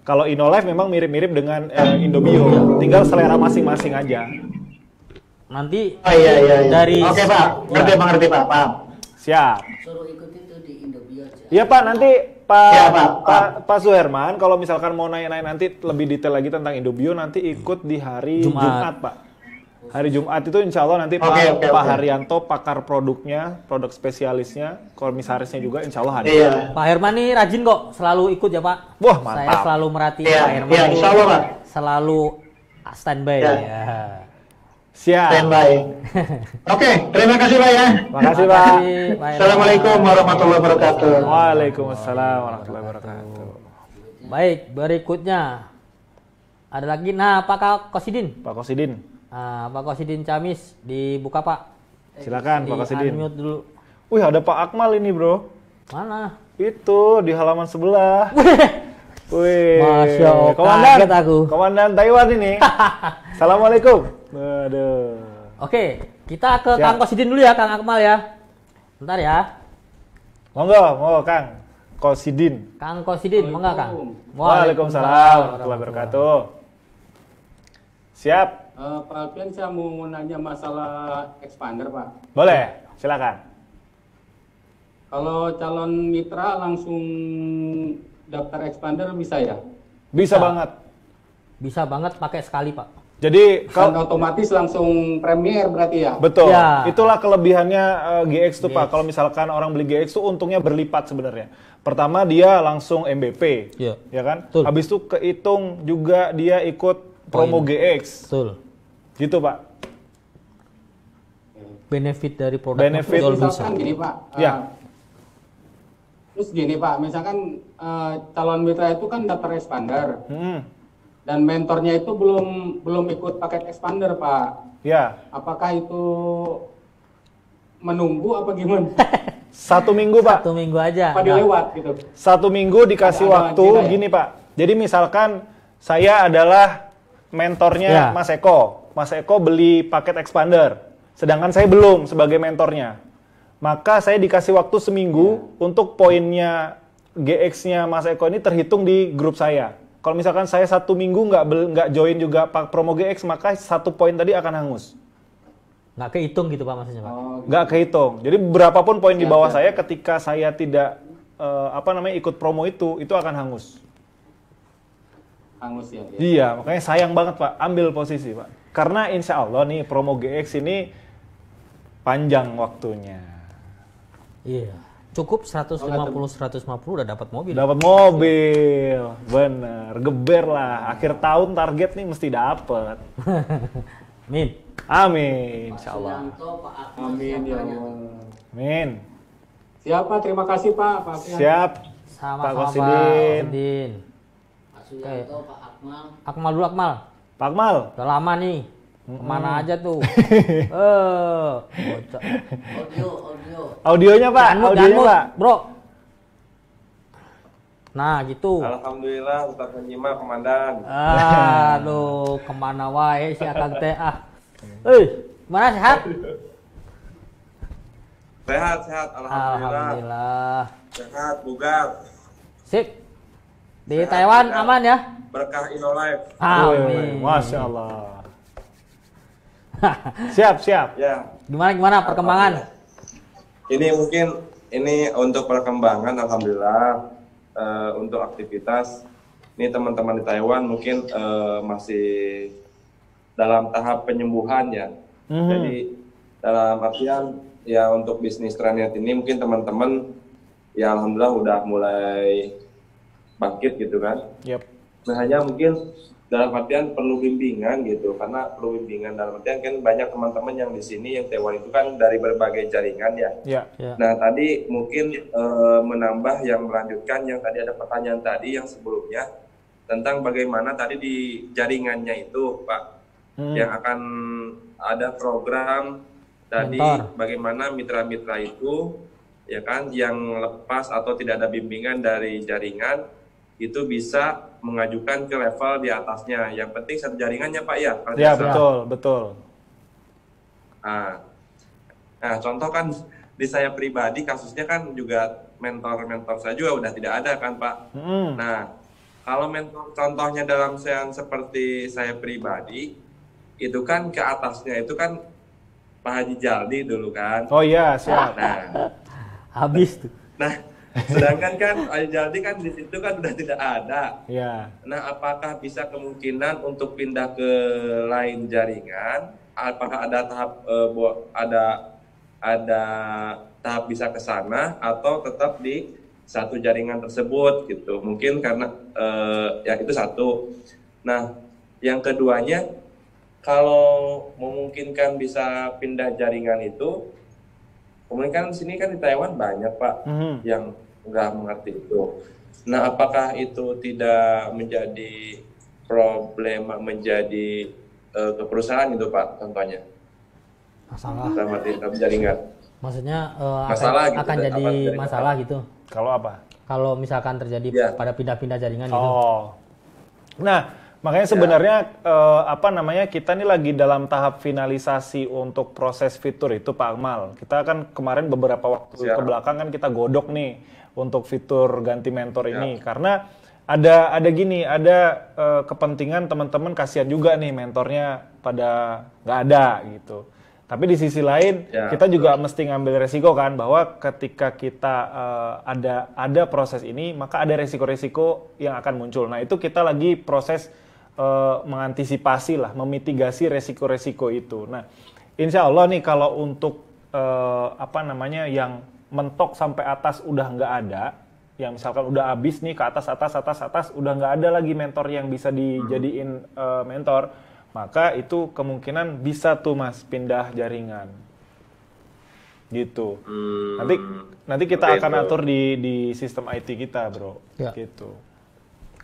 Kalau InnoLife memang mirip-mirip dengan Indobio, tinggal selera masing-masing aja. Nanti Iya. dari Oke Pak, ngerti Pak, paham. Siap. Suruh ikut itu di Indobio aja. Iya Pak, nanti Iya, Pak. Pak Suherman kalau misalkan mau nanya-nanya nanti lebih detail lagi tentang Indobio, nanti ikut di hari Jumat Pak. Hari Jumat itu insya Allah nanti Pak Haryanto, pakar produknya, produk spesialisnya, komisarisnya juga insya Allah hadir. Iya. Pak Herman nih rajin kok, selalu ikut ya Pak. Wah, mantap. Saya selalu merhatiin Iya, Pak Herman. iya, insya Allah Pak. Selalu standby Iya. ya. Siap. Standby. Oke, terima kasih Pak ya. Makasih Pak. Pak Herman. Assalamualaikum warahmatullahi wabarakatuh. Waalaikumsalam warahmatullahi wabarakatuh. Baik, berikutnya ada lagi. Nah, Pak Kosidin. Pak Kosidin, Pak Kosidin Camis dibuka Pak. silakan Pak Kosidin. Unmute dulu. Wih, ada Pak Akmal ini bro. Mana? Itu di halaman sebelah. Wih, Masya Allah, Komandan, kaget aku. Komandan Taiwan ini. Assalamualaikum. Waduh. Oke, kita ke Siap. Kang Kosidin dulu ya, Kang Akmal ya. Bentar ya. Monggo Kang Kosidin. Kang Kosidin, monggo Kang. Waalaikumsalam warahmatullahi wabarakatuh. Siap. Pak Alfian, saya mau nanya masalah expander Pak. Boleh, silakan. Kalau calon mitra langsung daftar expander bisa ya? Bisa banget. Bisa banget pakai sekali Pak. Jadi Kan otomatis langsung premier berarti ya? betul. Ya. Itulah kelebihannya GX tuh Pak. Kalau misalkan orang beli GX tuh untungnya berlipat sebenarnya. Pertama dia langsung MVP, Iya. ya kan? Betul. Habis itu kehitung juga dia ikut promo GX, Betul. gitu Pak. Benefit dari produk Benefit. betul bisa. Misalkan gini Pak. Ya. Terus gini Pak, misalkan calon mitra itu kan daftar expander dan mentornya itu belum ikut paket expander Pak. Ya. Apakah itu menunggu apa gimana? 1 minggu Pak. 1 minggu aja. Apa dilewat gitu? 1 minggu dikasih Ada waktu jeda ya? gini Pak. Jadi misalkan saya adalah mentornya Ya. Mas Eko. Mas Eko beli paket expander. Sedangkan saya belum sebagai mentornya. Maka saya dikasih waktu seminggu untuk poinnya GX-nya Mas Eko ini terhitung di grup saya. Kalau misalkan saya 1 minggu nggak join juga promo GX, maka 1 poin tadi akan hangus. Nggak kehitung gitu Pak maksudnya Pak. Nggak kehitung. Jadi berapapun poin di bawah saya ketika saya tidak ikut promo itu akan hangus. Hangus ya. Iya, makanya sayang banget Pak, ambil posisi Pak. Karena insya Allah nih promo GX ini panjang waktunya. Iya. Cukup 150 udah dapat mobil. Dapat mobil, bener, geber lah. Akhir tahun target nih mesti dapat. Min. Amin, insya Allah. Suyanto, Pak Akmal, Amin ya siapanya? Allah. Amin. Siapa? Terima kasih Pak. Pak Alfian. Siap. Sama Pak Pak Kosidin. Kosidin. Pak Suyanto, Pak Akmal. Akmal dulu Akmal. Pak Akmal. Udah lama nih. Kemana aja tuh? Bocah. Audio. Audionya Pak, Jangan audionya mut, Pak. Bro. Nah gitu. Alhamdulillah tetap menyimak Komandan. Aduh, kemana wae si Akang teh ah. Mana sehat? Sehat, alhamdulillah. Alhamdulillah. Sehat, bugar. Sip. Di Sehat, Taiwan bugar. aman ya? Berkah InnoLife. Amin. Masya Allah. Siap. Ya. Gimana perkembangan? Ini mungkin untuk perkembangan alhamdulillah untuk aktivitas ini teman-teman di Taiwan mungkin masih dalam tahap penyembuhan ya. Jadi dalam artian ya untuk bisnis Traniat ini mungkin teman-teman ya alhamdulillah udah mulai bangkit gitu kan. Yep. Nah hanya mungkin dalam artian perlu bimbingan gitu, karena perlu bimbingan dalam artian kan banyak teman-teman yang di sini yang Taiwan itu kan dari berbagai jaringan ya. Ya. Nah tadi mungkin menambah yang melanjutkan yang tadi ada pertanyaan tadi yang sebelumnya tentang bagaimana tadi di jaringannya itu Pak yang akan ada program tadi bagaimana mitra-mitra itu ya kan yang lepas atau tidak ada bimbingan dari jaringan itu bisa mengajukan ke level di atasnya. Yang penting satu jaringannya Pak ya. Ya betul. Nah contoh kan di saya pribadi kasusnya kan juga mentor saya juga udah tidak ada kan Pak. Nah kalau mentor contohnya dalam seperti saya pribadi itu kan ke atasnya itu kan Pak Haji Jaldi dulu kan. Oh iya siap. Nah habis tuh. Nah sedangkan kan Haji Jaldi kan di situ kan udah tidak ada. Iya. Nah apakah bisa kemungkinan untuk pindah ke lain jaringan? Apakah ada tahap ada tahap bisa ke sana atau tetap di satu jaringan tersebut gitu? Mungkin karena ya itu satu. Nah yang keduanya kalau memungkinkan bisa pindah jaringan itu, kemudian di sini kan di Taiwan banyak Pak yang nggak mengerti itu. Nah, apakah itu tidak menjadi problem, menjadi keperusahaan gitu Pak, contohnya? Masalah. Dalam jaringan. Maksudnya masalah gitu, akan jadi masalah gitu. Kalau apa? Kalau misalkan terjadi pada pindah-pindah jaringan gitu. Nah, makanya sebenarnya kita ini lagi dalam tahap finalisasi untuk proses fitur itu Pak Akmal. Kita kan kemarin beberapa waktu ke belakang kan kita godok nih untuk fitur ganti mentor ini karena ada kepentingan teman-teman, kasihan juga nih mentornya pada nggak ada gitu. Tapi di sisi lain kita juga mesti ngambil resiko kan bahwa ketika kita ada proses ini maka ada resiko-resiko yang akan muncul. Nah itu kita lagi proses mengantisipasi lah, memitigasi resiko-resiko itu. Nah, insya Allah nih kalau untuk yang mentok sampai atas udah nggak ada, yang misalkan udah habis nih ke atas, udah nggak ada lagi mentor yang bisa dijadiin mentor, maka itu kemungkinan bisa tuh Mas pindah jaringan, gitu. Nanti kita akan atur di sistem IT kita, bro, gitu.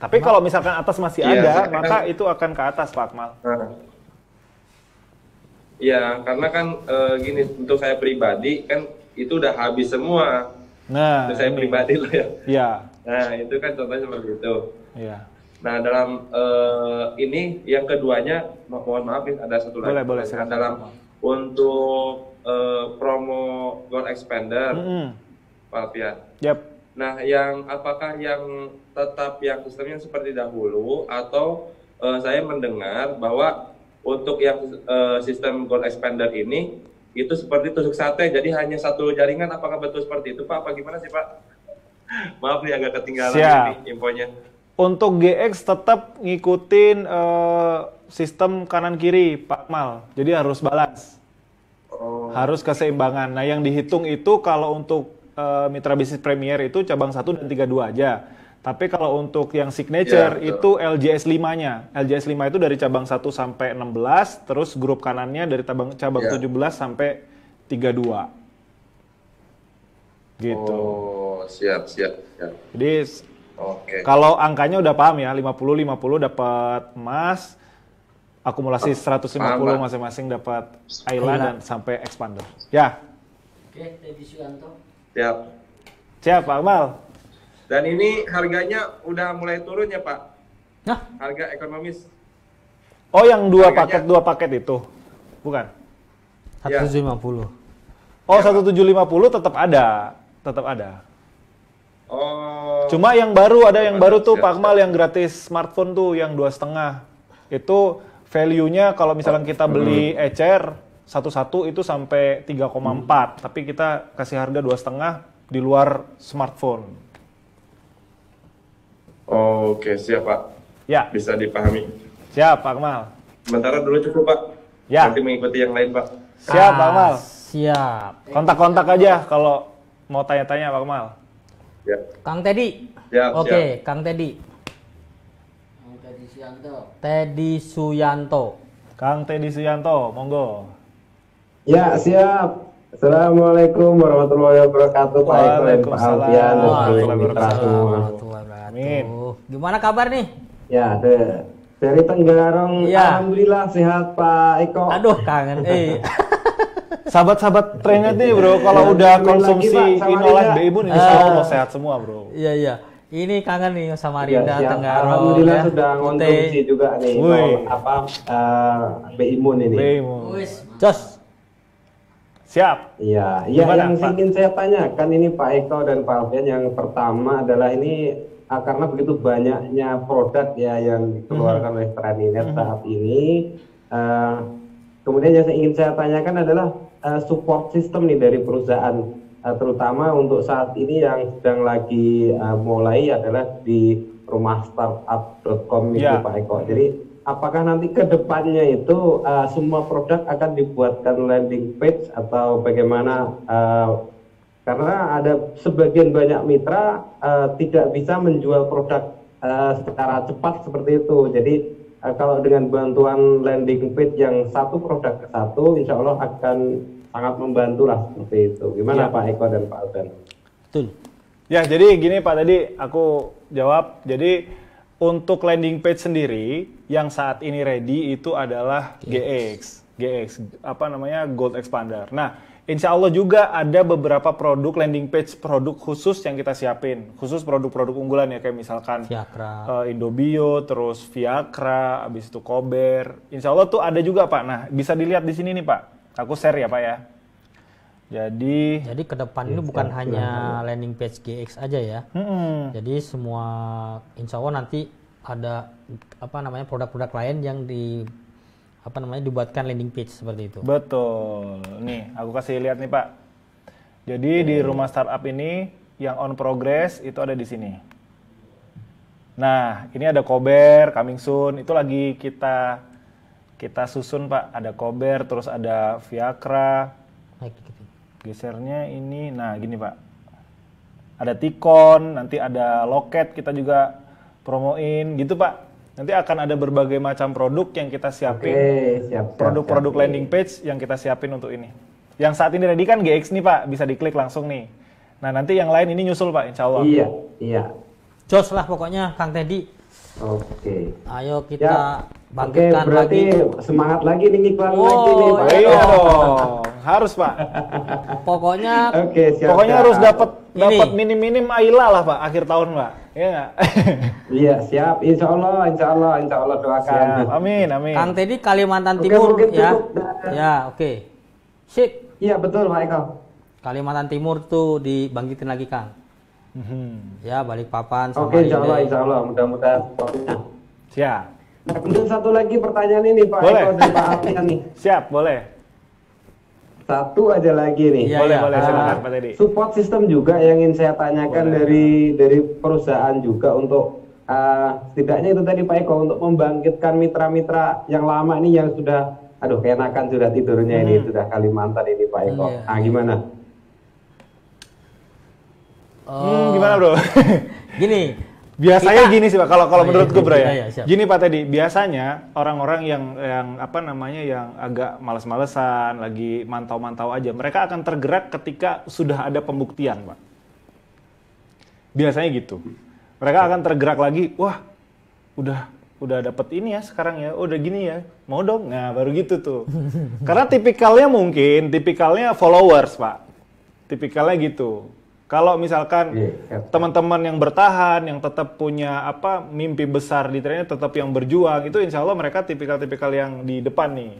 Tapi kalau misalkan atas masih ada, maka itu akan ke atas, Pak Akmal. Iya, karena kan gini, untuk saya pribadi kan itu udah habis semua. Nah, untuk saya pribadi loh ya. Iya. Nah, itu kan contohnya seperti itu. Iya. Nah, dalam ini yang keduanya, mohon maaf ada satu lagi. Boleh, dalam untuk promo Gold Expander, Pak Alfian. Yap. Nah, apakah yang tetap yang sistemnya seperti dahulu atau saya mendengar bahwa untuk yang sistem Gold Expander ini itu seperti tusuk sate, jadi hanya satu jaringan, apakah betul seperti itu Pak? Apa gimana sih Pak? Maaf nih agak ketinggalan ini infonya. Untuk GX tetap ngikutin sistem kanan kiri Pak Akmal, jadi harus balance, harus keseimbangan. Nah yang dihitung itu kalau untuk mitra bisnis Premier itu cabang 1 dan 32 aja. Tapi kalau untuk yang signature itu LJS 5-nya. LJS 5 itu dari cabang 1 sampai 16, terus grup kanannya dari cabang 17 sampai 32. Gitu. Oh, siap. Jadi kalau angkanya udah paham ya, 50-50 dapat emas, akumulasi 150 masing-masing dapat Ayla dan sampai expander. Ya. Oke, Teddy Suyanto. Siap Pak Akmal. Dan ini harganya udah mulai turun ya Pak? Nah, harga ekonomis. Oh yang dua paket itu? Bukan? 150. Oh 1750 tetap ada. Oh. Cuma yang baru tuh Pak Akmal yang gratis smartphone tuh yang 2,5. Itu value-nya kalau misalkan kita beli ecer satu-satu itu sampai 3,4, tapi kita kasih harga 2,5 di luar smartphone. Oke, siap Pak. Ya, Bisa dipahami. siap Pak Akmal. Sementara dulu cukup Pak. Ya. Nanti mengikuti yang lain Pak. Siap Pak Akmal. Siap. Kontak-kontak aja kalau mau tanya-tanya Pak Akmal. Ya. Kang Teddy. Siap, Oke, siap. Kang Teddy. Teddy Sianto. Teddy Suyanto. Kang Teddy Suyanto, monggo. Ya, siap. Assalamualaikum warahmatullahi wabarakatuh. Pak Eko dan Pak Alfian dan seluruh mitra semua. Warahmatullahi wabarakatuh. Amin. Gimana kabar nih? Ya, dari Tenggarong. Ya. Alhamdulillah sehat Pak Eko. Aduh, kangen. Sahabat-sahabat trennya nih bro, kalau udah Kembali konsumsi lagi, Pak, sama Inolat Rinda. Beimun insya Allah sehat semua bro. Iya, iya. Ini kangen nih sama Ya, Rinda siap. Tenggarong. Alhamdulillah ya. sudah konsumsi juga nih. Wih. Beimun ini. Beimun. Jos. Siap. Iya, Gimana, yang Pak? ingin saya tanyakan ini Pak Eko dan Pak Alfian, yang pertama adalah ini karena begitu banyaknya produk ya yang dikeluarkan oleh Traninet saat ini. Kemudian yang ingin saya tanyakan adalah support system nih dari perusahaan, terutama untuk saat ini yang sedang lagi mulai adalah di rumahstartup.com itu Ya. Pak Eko. Jadi apakah nanti ke depannya itu semua produk akan dibuatkan landing page atau bagaimana? Karena ada sebagian banyak mitra tidak bisa menjual produk secara cepat seperti itu. Jadi kalau dengan bantuan landing page yang satu produk ke satu, insya Allah akan sangat membantu lah seperti itu. Gimana Ya. Pak Eko dan Pak Alfian? Betul. Ya jadi gini Pak, tadi aku jawab. Jadi untuk landing page sendiri yang saat ini ready itu adalah GX apa namanya Gold Expander. Nah, insya Allah juga ada beberapa produk landing page produk khusus yang kita siapin, khusus produk-produk unggulan ya kayak misalkan Viagra. Indobio, terus Viagra, habis itu Kober. Insya Allah tuh ada juga Pak. Nah, bisa dilihat di sini nih Pak. Aku share ya Pak ya. Jadi Jadi ke depan ini bukan hanya landing page GX aja ya. Jadi semua insya Allah nanti ada apa namanya produk-produk lain yang dibuatkan landing page seperti itu. betul. Nih, aku kasih lihat nih Pak. Jadi di rumah startup ini yang on progress itu ada di sini. Nah, ini ada Kober, coming soon. Itu lagi kita susun Pak. Ada Kober, terus ada Viagra. Naik dikit. Gesernya ini, nah gini Pak. Ada Tikon, nanti ada loket kita juga promoin gitu Pak. Nanti akan ada berbagai macam produk yang kita siapin. Oke, siap. Produk-produk landing page yang kita siapin untuk ini. Yang saat ini ready kan GX nih Pak, bisa diklik langsung nih. Nah nanti yang lain ini nyusul Pak, insya Allah. Iya, iya. Jos lah pokoknya Kang Teddy. Oke. Ayo Ya. kita Oke, bangkitkan berarti lagi. semangat lagi nih iklan Oh, lagi nih Pak. Iya dong, harus Pak. Pokoknya Oke, siap. Pokoknya siap. harus dapat Ini. minim-minim Aila lah Pak, akhir tahun Pak. Iya nggak? Iya, siap. Insya Allah doakan. Siap. Amin, amin. Kang Teddy Kalimantan Oke, Timur mungkin ya. cukup. Ya, oke. Sip. Iya, betul Pak Eko. Kalimantan Timur tuh dibangkitin lagi Kang. Ya, Balikpapan sama Oke, insya Rinde. Allah, mudah-mudahan supportnya. Siap. Nah, kemudian satu lagi pertanyaan ini Pak Boleh. Eko dan Pak Alfian nih. Siap, boleh. Satu aja lagi nih. Iya, boleh, iya. boleh, silakan Pak Teddy. Support system juga yang ingin saya tanyakan dari perusahaan juga untuk setidaknya itu tadi Pak Eko untuk membangkitkan mitra-mitra yang lama nih yang sudah keenakan sudah tidurnya ini sudah Kalimantan ini Pak Eko. Iya. Nah, gimana? Gimana bro? Gini, Biasanya gini sih Pak, kalau Oh, iya, menurutku bro iya, ya. iya, siap. Gini Pak Teddy, biasanya orang-orang yang apa namanya yang agak males-malesan, lagi mantau-mantau aja, mereka akan tergerak ketika sudah ada pembuktian Pak. Biasanya gitu. Mereka akan tergerak lagi, wah udah dapet ini ya sekarang ya, udah gini ya, mau dong. Nah baru gitu tuh. Karena tipikalnya followers Pak. Tipikalnya gitu. Kalau misalkan teman-teman yang bertahan, yang tetap punya mimpi besar di trennya, tetap yang berjuang, itu insya Allah mereka tipikal-tipikal yang di depan nih,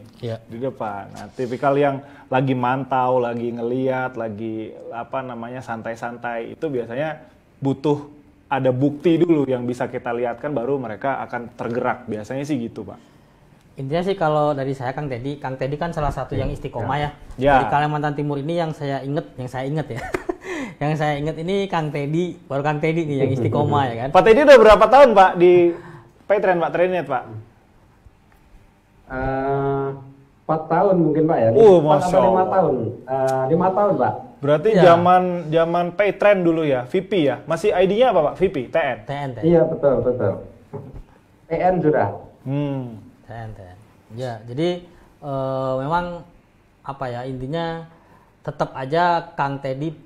di depan. Nah, tipikal yang lagi mantau, lagi ngeliat, lagi santai-santai, itu biasanya butuh ada bukti dulu yang bisa kita lihatkan, baru mereka akan tergerak. Biasanya sih gitu Pak. intinya sih kalau dari saya Kang Teddy kan salah satu yang istiqomah ya. Ya. Di Kalimantan Timur ini yang saya inget ya. Yang saya ingat ini Kang Teddy, baru Kang Teddy nih yang istiqomah ya kan. Pak Teddy udah berapa tahun Pak di Paytrend Pak, Trainet Pak? 4 tahun mungkin Pak ya. 4 Masya atau 5 Allah. tahun. 5 tahun Pak. Berarti Iya. zaman Paytrend dulu ya, VP ya. Masih ID-nya apa Pak? VP, TN. TN. Iya betul. PN sudah. TN. Ya, jadi memang apa ya intinya tetap aja Kang Teddy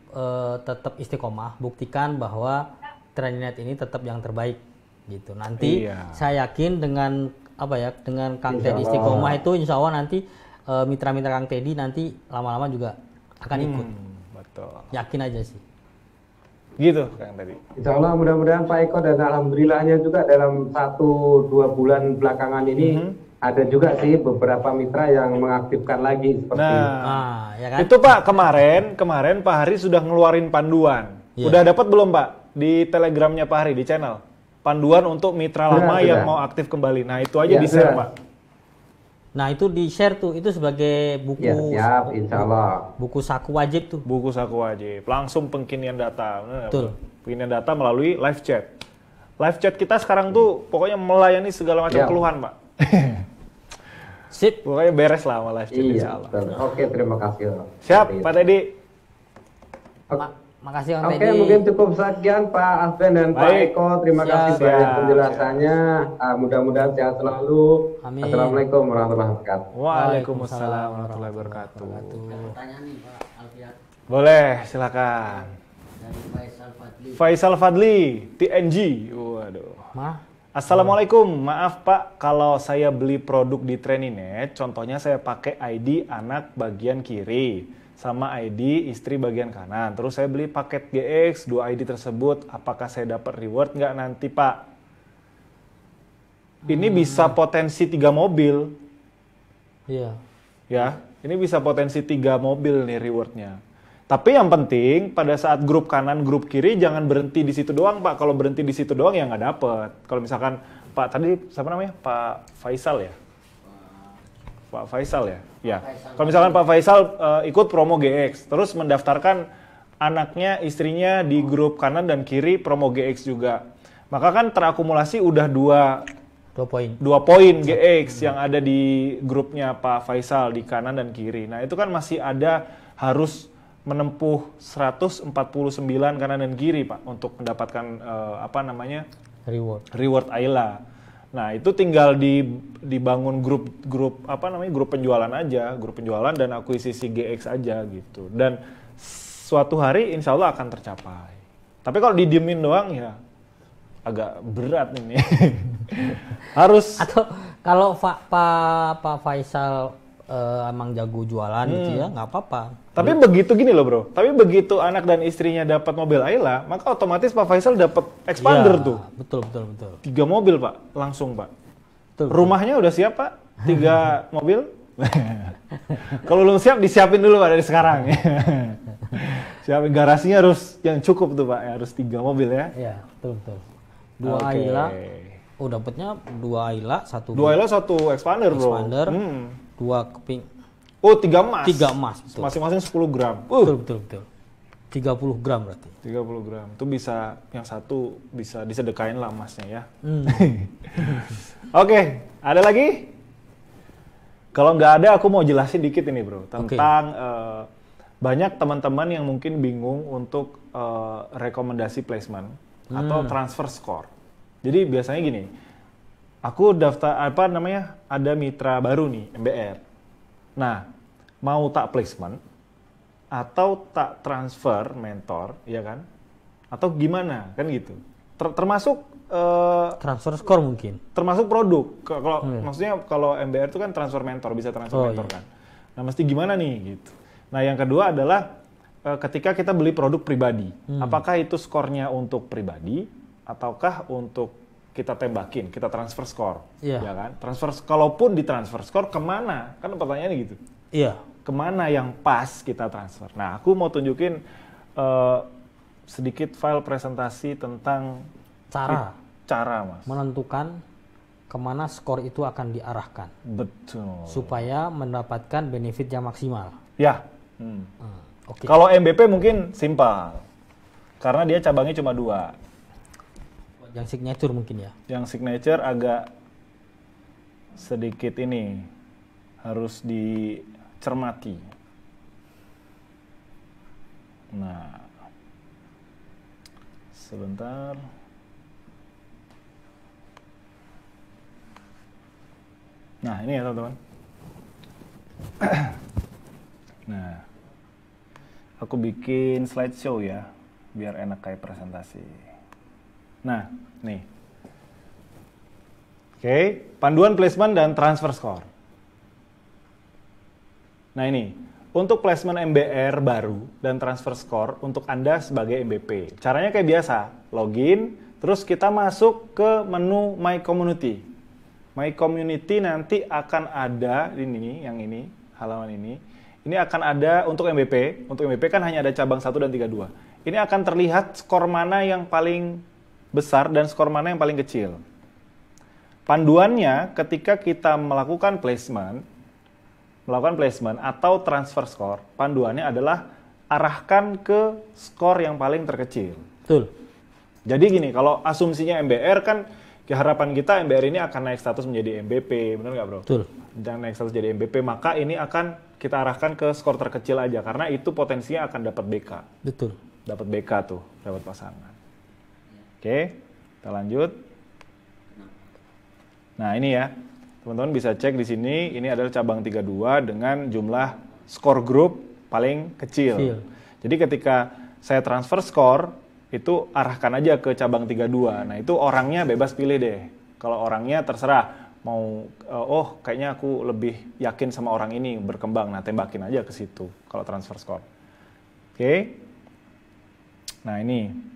tetap istiqomah, buktikan bahwa Trainet ini tetap yang terbaik gitu. Nanti Iya. saya yakin dengan apa ya dengan Kang Insya Teddy Allah. istiqomah itu insya Allah nanti mitra-mitra Kang Teddy nanti lama-lama juga akan ikut. Betul. Yakin aja sih. Gitu Kang Teddy. Insya Allah mudah-mudahan Pak Eko dan alhamdulillahnya juga dalam 1-2 bulan belakangan ini ada juga sih beberapa mitra yang mengaktifkan lagi seperti Nah, ya kan? Itu Pak kemarin Pak Hari sudah ngeluarin panduan. Iya. Udah dapat belum Pak di Telegramnya Pak Hari di channel? Panduan untuk mitra lama yang mau aktif kembali. Nah itu aja Ya, di-share sudah. Pak. Nah, itu di-share tuh, itu sebagai buku Ya siap insya Allah. buku saku wajib tuh. Buku saku wajib. Langsung pengkinian data. Bener nggak, Betul. Bro? Pengkinian data melalui live chat. Live chat kita sekarang tuh pokoknya melayani segala macam Ya. keluhan Pak. Sip. Pokoknya beres lah sama live chat insya Iya Allah. betul. Oke terima kasih. Siap Seperti Pak itu. Teddy. Makasih Kang Oke, Teddy. mungkin cukup sekian Pak Asben dan Pak Baik. Eko. Terima Siap. kasih banyak Siap. penjelasannya. Mudah-mudahan sehat selalu. Amin. Assalamualaikum warahmatullahi wabarakatuh. Waalaikumsalam warahmatullahi wabarakatuh. Pertanyaan nih Pak Alfian Boleh, silakan. dari Faisal Fadli. Faisal Fadli, TNG. Waduh. Assalamualaikum, maaf Pak, kalau saya beli produk di Trainet, contohnya saya pakai ID anak bagian kiri, sama ID istri bagian kanan. Terus saya beli paket GX, 2 ID tersebut, apakah saya dapat reward nggak nanti Pak? Ini bisa potensi 3 mobil, Iya. ya. Ini bisa potensi 3 mobil nih rewardnya. Tapi yang penting pada saat grup kanan, grup kiri jangan berhenti di situ doang Pak. Kalau berhenti di situ doang ya nggak dapet. Kalau misalkan Pak tadi siapa namanya? Pak Faisal ya? Pak Faisal ya? Ya. Kalau misalkan Pak Faisal ikut promo GX, terus mendaftarkan anaknya, istrinya di grup kanan dan kiri promo GX juga. Maka kan terakumulasi udah 2 poin. 2 poin GX yang ada di grupnya Pak Faisal di kanan dan kiri. Nah itu kan masih ada harus menempuh 149 kanan dan kiri Pak untuk mendapatkan reward Ayla. Nah itu tinggal dibangun grup grup penjualan aja, grup penjualan dan akuisisi GX aja gitu. Dan suatu hari insya Allah akan tercapai. Tapi kalau didiemin doang ya agak berat ini. Harus. Atau kalau Pak Faisal emang jago jualan gitu ya, nggak apa-apa. Tapi begitu gini loh bro, tapi begitu anak dan istrinya dapat mobil Ayla, maka otomatis Pak Faisal dapat expander Ya, tuh. Betul. 3 mobil Pak, langsung Pak. Betul. Rumahnya udah siap Pak, 3 mobil. Kalau belum siap, disiapin dulu Pak dari sekarang. Siapin garasinya harus yang cukup tuh Pak, harus 3 mobil ya. Iya, betul. 2 Oke. Ayla. Oh, dapatnya 2 Ayla, 1 2 Ayla 1 expander bro. expander, 2 keping. Oh 3 emas. 3 emas, betul. Masing-masing 10 gram. Betul. 30 gram berarti. 30 gram. Itu bisa, yang satu bisa disedekain lah emasnya ya. Oke, ada lagi? Kalau nggak ada, aku mau jelasin dikit ini bro. Tentang banyak teman-teman yang mungkin bingung untuk rekomendasi placement atau transfer score. Jadi biasanya gini, aku daftar ada mitra baru nih, MBR. Nah, mau tak placement atau tak transfer mentor, ya kan? Atau gimana, kan gitu. Termasuk Transfer skor mungkin. termasuk produk. Kalau maksudnya kalau MBR itu kan transfer mentor, bisa transfer mentor kan. Nah, mesti gimana nih gitu. Nah, yang kedua adalah ketika kita beli produk pribadi, apakah itu skornya untuk pribadi ataukah untuk kita tembakin, kita transfer skor, Iya. ya kan? Kalaupun di transfer skor kemana? Kan pertanyaannya gitu. Iya. Kemana yang pas kita transfer? Nah, aku mau tunjukin sedikit file presentasi tentang cara mas. Menentukan kemana skor itu akan diarahkan Betul. supaya mendapatkan benefit yang maksimal. Ya. Oke. Kalau MBP mungkin simpel. Karena dia cabangnya cuma 2. Yang signature mungkin ya. Yang signature agak sedikit ini harus dicermati. Nah, sebentar. Nah, ini ya teman-teman. Nah, aku bikin slideshow ya, biar enak kayak presentasi. Nah, nih. Oke, panduan placement dan transfer score. Nah ini, untuk placement MBR baru dan transfer score untuk Anda sebagai MVP. Caranya kayak biasa, login, terus kita masuk ke menu My Community. My Community nanti akan ada, ini, yang ini, halaman ini. Ini akan ada untuk MVP. Untuk MVP kan hanya ada cabang 1 dan 32. Ini akan terlihat skor mana yang paling besar dan skor mana yang paling kecil. Panduannya ketika kita melakukan placement atau transfer score, panduannya adalah arahkan ke skor yang paling terkecil. Betul. Jadi gini, kalau asumsinya MBR kan harapan kita MBR ini akan naik status menjadi MVP, benar nggak bro? Betul. Dan naik status jadi MVP, maka ini akan kita arahkan ke skor terkecil aja, karena itu potensinya akan dapat BK. Betul. Dapat BK tuh, dapat pasangan. Oke, kita lanjut. Nah ini ya, teman-teman bisa cek di sini, ini adalah cabang 32 dengan jumlah skor grup paling kecil. Jadi ketika saya transfer skor, itu arahkan aja ke cabang 32. Nah itu orangnya bebas pilih deh. Kalau orangnya terserah, mau, oh kayaknya aku lebih yakin sama orang ini berkembang, nah tembakin aja ke situ kalau transfer skor. Oke. Nah ini.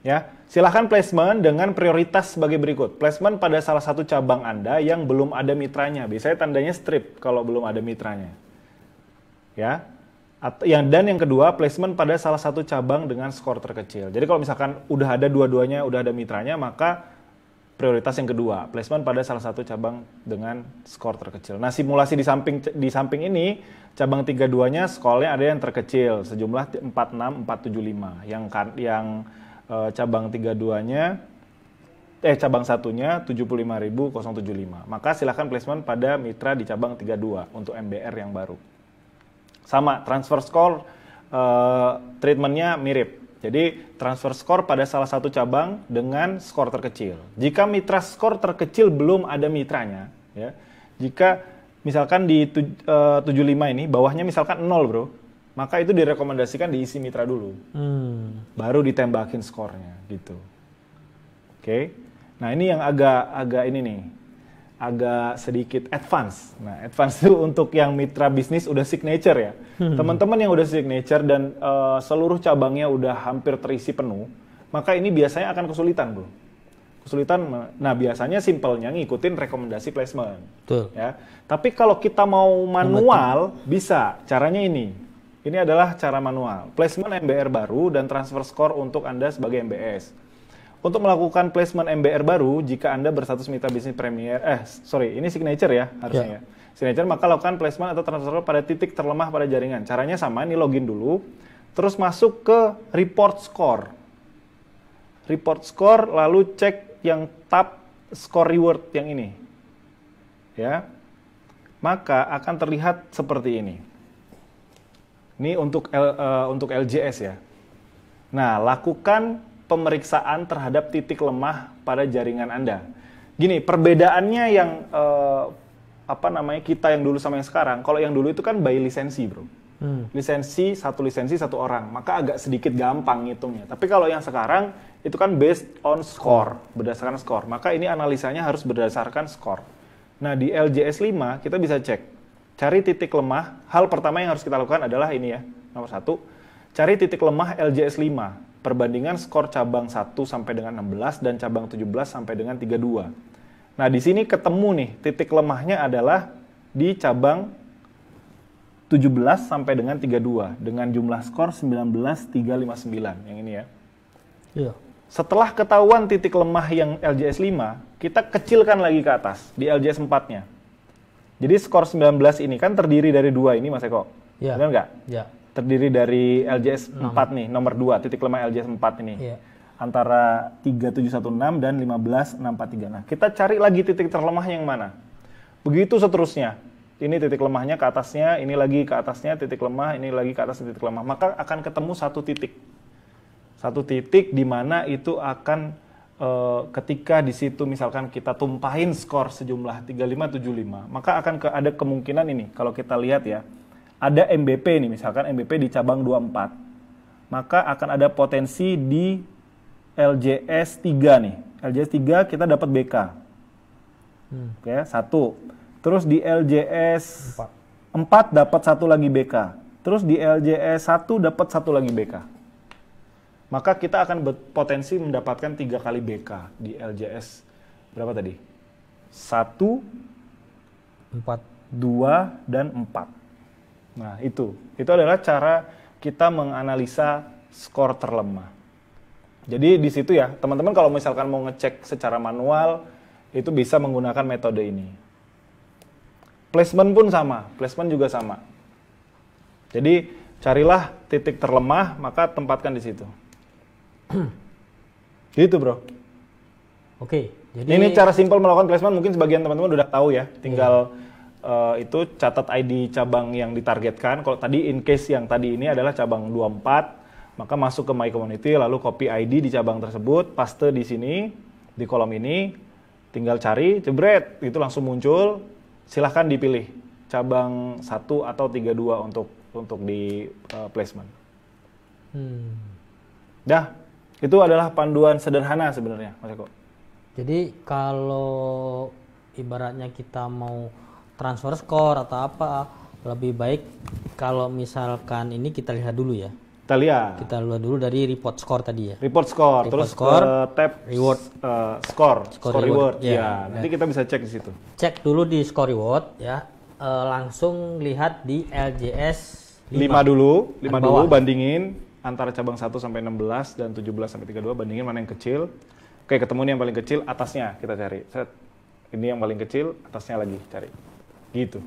Ya, silahkan placement dengan prioritas sebagai berikut. Placement pada salah satu cabang Anda yang belum ada mitranya. Biasanya tandanya strip kalau belum ada mitranya. Ya. Dan yang kedua, placement pada salah satu cabang dengan skor terkecil. Jadi kalau misalkan udah ada dua-duanya, udah ada mitranya, maka prioritas yang kedua, placement pada salah satu cabang dengan skor terkecil. Nah, simulasi di samping ini, cabang 32-nya skornya ada yang terkecil, sejumlah 46475. Yang cabang 32-nya cabang satunya 75.075. Maka silakan placement pada mitra di cabang 32 untuk MBR yang baru. Sama transfer score treatmentnya mirip. Jadi transfer score pada salah satu cabang dengan skor terkecil. Jika mitra skor terkecil belum ada mitranya, ya. Jika misalkan di 75 ini bawahnya misalkan 0 bro, maka itu direkomendasikan diisi mitra dulu, baru ditembakin skornya gitu. Oke. Nah ini yang agak ini nih, agak sedikit advance. Nah advance itu untuk yang mitra bisnis udah signature ya. Teman-teman yang udah signature dan seluruh cabangnya udah hampir terisi penuh, maka ini biasanya akan kesulitan bro. Nah biasanya simpelnya ngikutin rekomendasi placement. Betul. Ya. Tapi kalau kita mau manual bisa, caranya ini. Ini adalah cara manual. Placement MBR baru dan transfer score untuk Anda sebagai MBS. Untuk melakukan placement MBR baru, jika Anda berstatus mitra bisnis premier, ini signature ya harusnya ya. Signature, maka lakukan placement atau transfer score pada titik terlemah pada jaringan. Caranya sama, ini login dulu, terus masuk ke report score. Report score, lalu cek yang tab score reward yang ini. Ya. Maka akan terlihat seperti ini. Ini untuk LJS ya. Nah, lakukan pemeriksaan terhadap titik lemah pada jaringan Anda. Gini, perbedaannya yang kita yang dulu sama yang sekarang. Kalau yang dulu itu kan by lisensi, bro. Lisensi satu orang, maka agak sedikit gampang ngitungnya. Tapi kalau yang sekarang itu kan based on score, berdasarkan skor. Maka ini analisanya harus berdasarkan skor. Nah, di LJS 5 kita bisa cek. Cari titik lemah, hal pertama yang harus kita lakukan adalah ini ya, nomor 1. Cari titik lemah LJS 5, perbandingan skor cabang 1 sampai dengan 16 dan cabang 17 sampai dengan 32. Nah, di sini ketemu nih, titik lemahnya adalah di cabang 17 sampai dengan 32, dengan jumlah skor 19.359, yang ini ya. Iya. Setelah ketahuan titik lemah yang LJS 5, kita kecilkan lagi ke atas, di LJS 4-nya. Jadi skor 19 ini kan terdiri dari 2 ini Mas Eko, ya. benar nggak? Ya. terdiri dari LJS 4 nih, nomor 2, titik lemah LJS 4 ini. Iya. Antara 3716 dan 15643. Nah, kita cari lagi titik terlemah yang mana. Begitu seterusnya. Ini titik lemahnya ke atasnya, ini lagi ke atasnya titik lemah, ini lagi ke atas titik lemah. Maka akan ketemu satu titik. Satu titik di mana itu akan ketika di situ misalkan kita tumpahin skor sejumlah 3575, maka akan ada kemungkinan ini. Kalau kita lihat ya, ada MBP nih, misalkan MBP di cabang 24. Maka akan ada potensi di LJS 3 nih. LJS 3 kita dapat BK. Oke, 1. Terus di LJS 4 dapat 1 lagi BK. Terus di LJS 1 dapat 1 lagi BK. Maka kita akan berpotensi mendapatkan 3 kali BK di LJS berapa tadi? 1, 4, 2, dan 4. Nah, itu adalah cara kita menganalisa skor terlemah. Jadi di situ ya, teman-teman kalau misalkan mau ngecek secara manual, itu bisa menggunakan metode ini. Placement pun sama, placement juga sama. Jadi carilah titik terlemah, maka tempatkan di situ. Gitu bro. Oke. Jadi ini cara simpel melakukan placement, mungkin sebagian teman-teman udah tahu ya. Tinggal itu catat ID cabang yang ditargetkan. Kalau tadi in case yang tadi ini adalah cabang 24, maka masuk ke My Community, lalu copy ID di cabang tersebut, paste di sini, di kolom ini, tinggal cari, jebret, itu langsung muncul. Silahkan dipilih cabang 1 atau 32 untuk di placement. Dah, itu adalah panduan sederhana sebenarnya, Mas Eko. Jadi kalau ibaratnya kita mau transfer skor atau apa, lebih baik kalau misalkan ini kita lihat dulu ya. Kita lihat. Kita lihat dulu dari report score tadi ya. Report score, terus score, ke tab reward, score reward. Ya. Nanti kita bisa cek di situ. Cek dulu di score reward ya. Langsung lihat di LJS 5 dulu bandingin antara cabang 1 sampai 16 dan 17 sampai 32, bandingin mana yang kecil. Oke, ketemu nih yang paling kecil, atasnya kita cari. Set. Ini yang paling kecil, atasnya lagi cari. Gitu.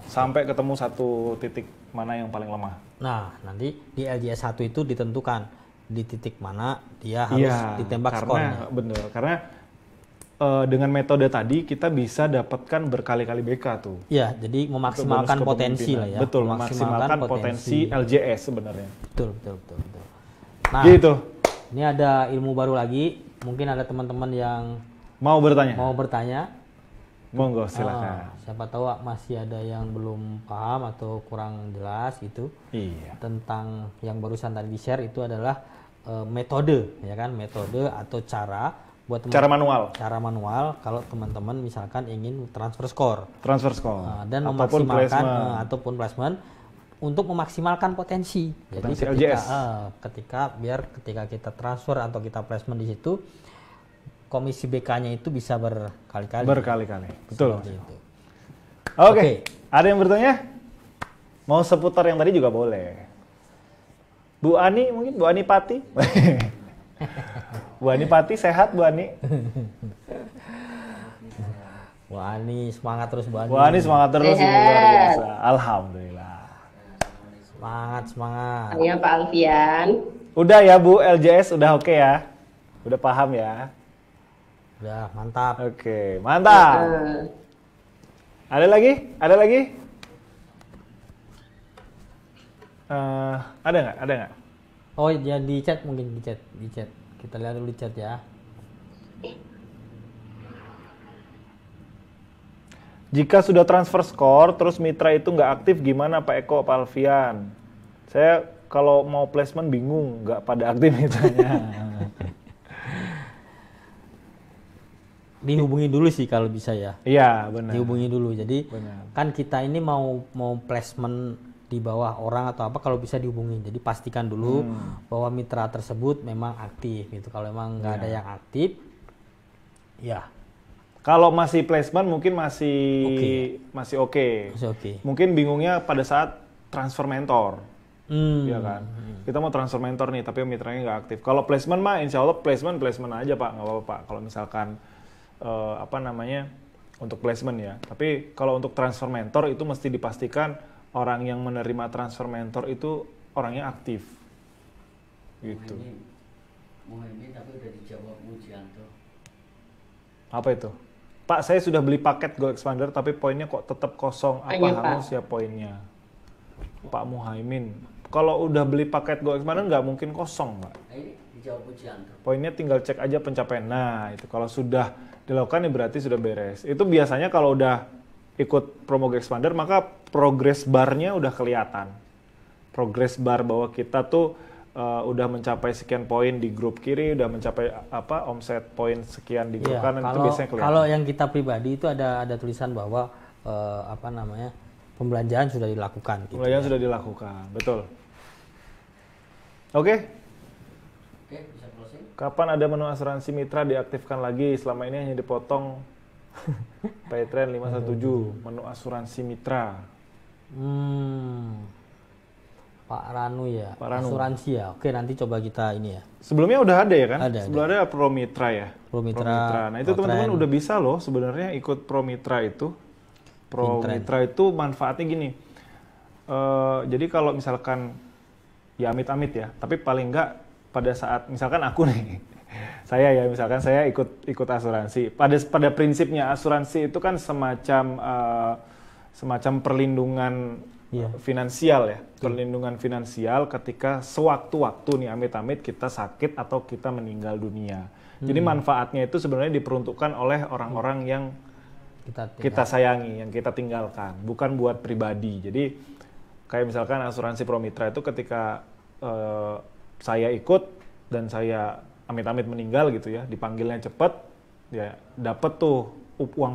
Sampai ketemu satu titik mana yang paling lemah. Nah, nanti di LJS 1 itu ditentukan di titik mana dia harus ditembak skornya. Bener, karena dengan metode tadi kita bisa dapatkan berkali-kali BK tuh. Iya, jadi memaksimalkan potensi lah ya. Betul, memaksimalkan potensi LJS sebenarnya. Betul. Nah, gitu. Ini ada ilmu baru lagi. Mungkin ada teman-teman yang mau bertanya. Monggo, silakan. Siapa tahu masih ada yang belum paham atau kurang jelas gitu. Iya. Tentang yang barusan tadi di-share itu adalah metode, ya kan? Metode atau cara buat cara manual. Cara manual kalau teman-teman misalkan ingin transfer skor. Dan ataupun memaksimalkan ataupun placement untuk memaksimalkan potensi. Jadi ketika kita transfer atau kita placement di situ, komisi BK-nya itu bisa berkali-kali. Betul. Oke. Ada yang bertanya? Mau seputar yang tadi juga boleh. Bu Ani mungkin, Bu Ani Pati. Bu Ani Pati sehat, Bu Ani? Bu Ani semangat terus, Bu Ani. Bu Ani semangat terus, ini luar biasa. Alhamdulillah. Semangat. Iya Pak Alfian. Udah ya Bu, LJS udah oke ya? Udah paham ya? Udah, mantap. Oke, mantap. Ada lagi? Ada nggak? Oh ya, di chat mungkin, di chat. Kita lihat dulu di chat ya. Jika sudah transfer skor, terus mitra itu nggak aktif, gimana Pak Eko, Pak Alfian? Saya kalau mau placement bingung, nggak pada aktif mitranya. Dihubungi dulu sih kalau bisa ya. Iya, benar. Dihubungi dulu. Jadi kan kita ini mau placement di bawah orang atau apa, kalau bisa dihubungi. Jadi pastikan dulu bahwa mitra tersebut memang aktif gitu. Kalau memang nggak ada yang aktif, ya. Kalau masih placement mungkin masih oke. Mungkin bingungnya pada saat transfer mentor. Ya kan. Kita mau transfer mentor nih, tapi mitranya nggak aktif. Kalau placement mah insya Allah placement aja Pak, nggak apa-apa Pak. Kalau misalkan untuk placement ya. Tapi kalau untuk transfer mentor itu mesti dipastikan orang yang menerima transfer mentor itu orangnya aktif. Gitu. Muhaimin tapi udah dijawab Mujianto. Apa itu? Pak, saya sudah beli paket Go Expander tapi poinnya kok tetap kosong. Apa harus ya poinnya? Pak Muhaimin. Kalau udah beli paket Go Expander nggak mungkin kosong, Pak. Ini dijawab Mujianto. Poinnya tinggal cek aja pencapaian. Nah, itu kalau sudah dilakukan ya berarti sudah beres. Itu biasanya kalau udah ikut promo Go Expander maka progress bar-nya udah kelihatan. Progress bar bahwa kita tuh udah mencapai sekian poin di grup kiri, udah mencapai omset poin sekian di grup kanan, itu biasanya kelihatan. Kalau yang kita pribadi itu ada tulisan bahwa pembelanjaan sudah dilakukan. Gitu. Pembelanjaan sudah dilakukan, betul. Oke. Bisa closing. Kapan ada menu asuransi mitra diaktifkan lagi? Selama ini hanya dipotong Paytrend 517, menu asuransi mitra. Pak Ranu ya, Pak Ranu. Asuransi ya. Oke, nanti coba kita ini ya. Sebelumnya udah ada ya kan? Ada. Sebelumnya ada Pro Mitra ya. Pro Mitra. Nah itu teman-teman udah bisa loh sebenarnya ikut Pro Mitra itu. Pro Mitra itu manfaatnya gini. Jadi kalau misalkan ya amit-amit ya, tapi paling enggak pada saat misalkan aku nih, saya ikut asuransi. Pada prinsipnya asuransi itu kan semacam perlindungan finansial ya, perlindungan finansial ketika sewaktu-waktu nih amit-amit kita sakit atau kita meninggal dunia. Jadi manfaatnya itu sebenarnya diperuntukkan oleh orang-orang yang kita sayangi, yang kita tinggalkan, bukan buat pribadi. Jadi kayak misalkan asuransi Pro Mitra itu ketika saya ikut dan saya amit-amit meninggal gitu ya, dipanggilnya cepat, ya dapat tuh uang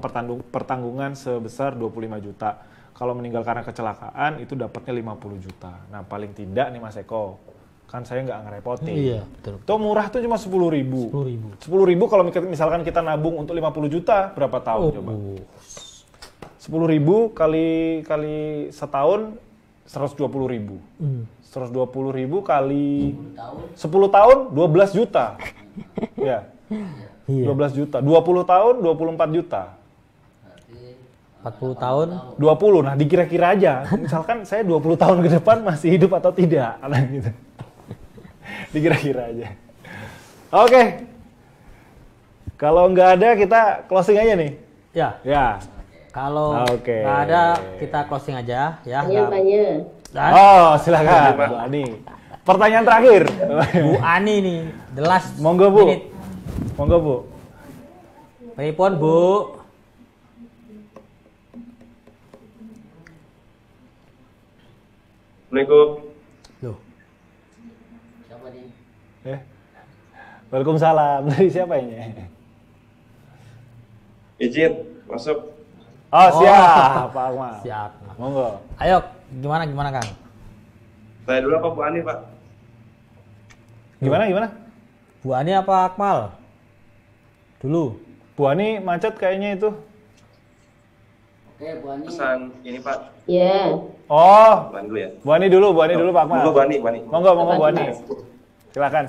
pertanggungan sebesar 25 juta. Kalau meninggal karena kecelakaan itu dapatnya 50 juta. Nah paling tidak nih Mas Eko, kan saya nggak ngerepotin. Iya, betul. Tuh murah tuh cuma 10.000. 10.000 kalau misalkan kita nabung untuk 50 juta berapa tahun coba? 10.000 kali setahun 120.000. 120.000 kali 10 tahun 12 juta. Ya. 12 juta. 20 tahun 24 juta. 40 tahun 20. Nah, dikira-kira aja. Misalkan saya 20 tahun ke depan masih hidup atau tidak. Nah, gitu. Dikira-kira aja. Oke. Kalau nggak ada kita closing aja nih. Ya. Kalau nggak ada kita closing aja ya. Tanya. Oh, silakan Bu Ani. Pertanyaan terakhir. Bu Ani nih, the last. Monggo Bu. Minute. Monggo Bu. Telepon Bu. Assalamualaikum. Loh. Siapa nih? Waalaikumsalam. Dari siapa ini? Izin masuk. Oh, siap, Pak Akmal. Siap. Monggo. Ayo, gimana Kang? Saya dulu apa Bu Ani, Pak? Gimana? Bu Ani apa Akmal? Dulu. Bu Ani macet kayaknya itu. Oke, Bu Ani. Pesan ini, Pak. Ya. Oh, Bu Ani dulu ya. Bu Ani dulu Pak Akmal. Monggo Bu Ani. Monggo Bu Ani. Silakan.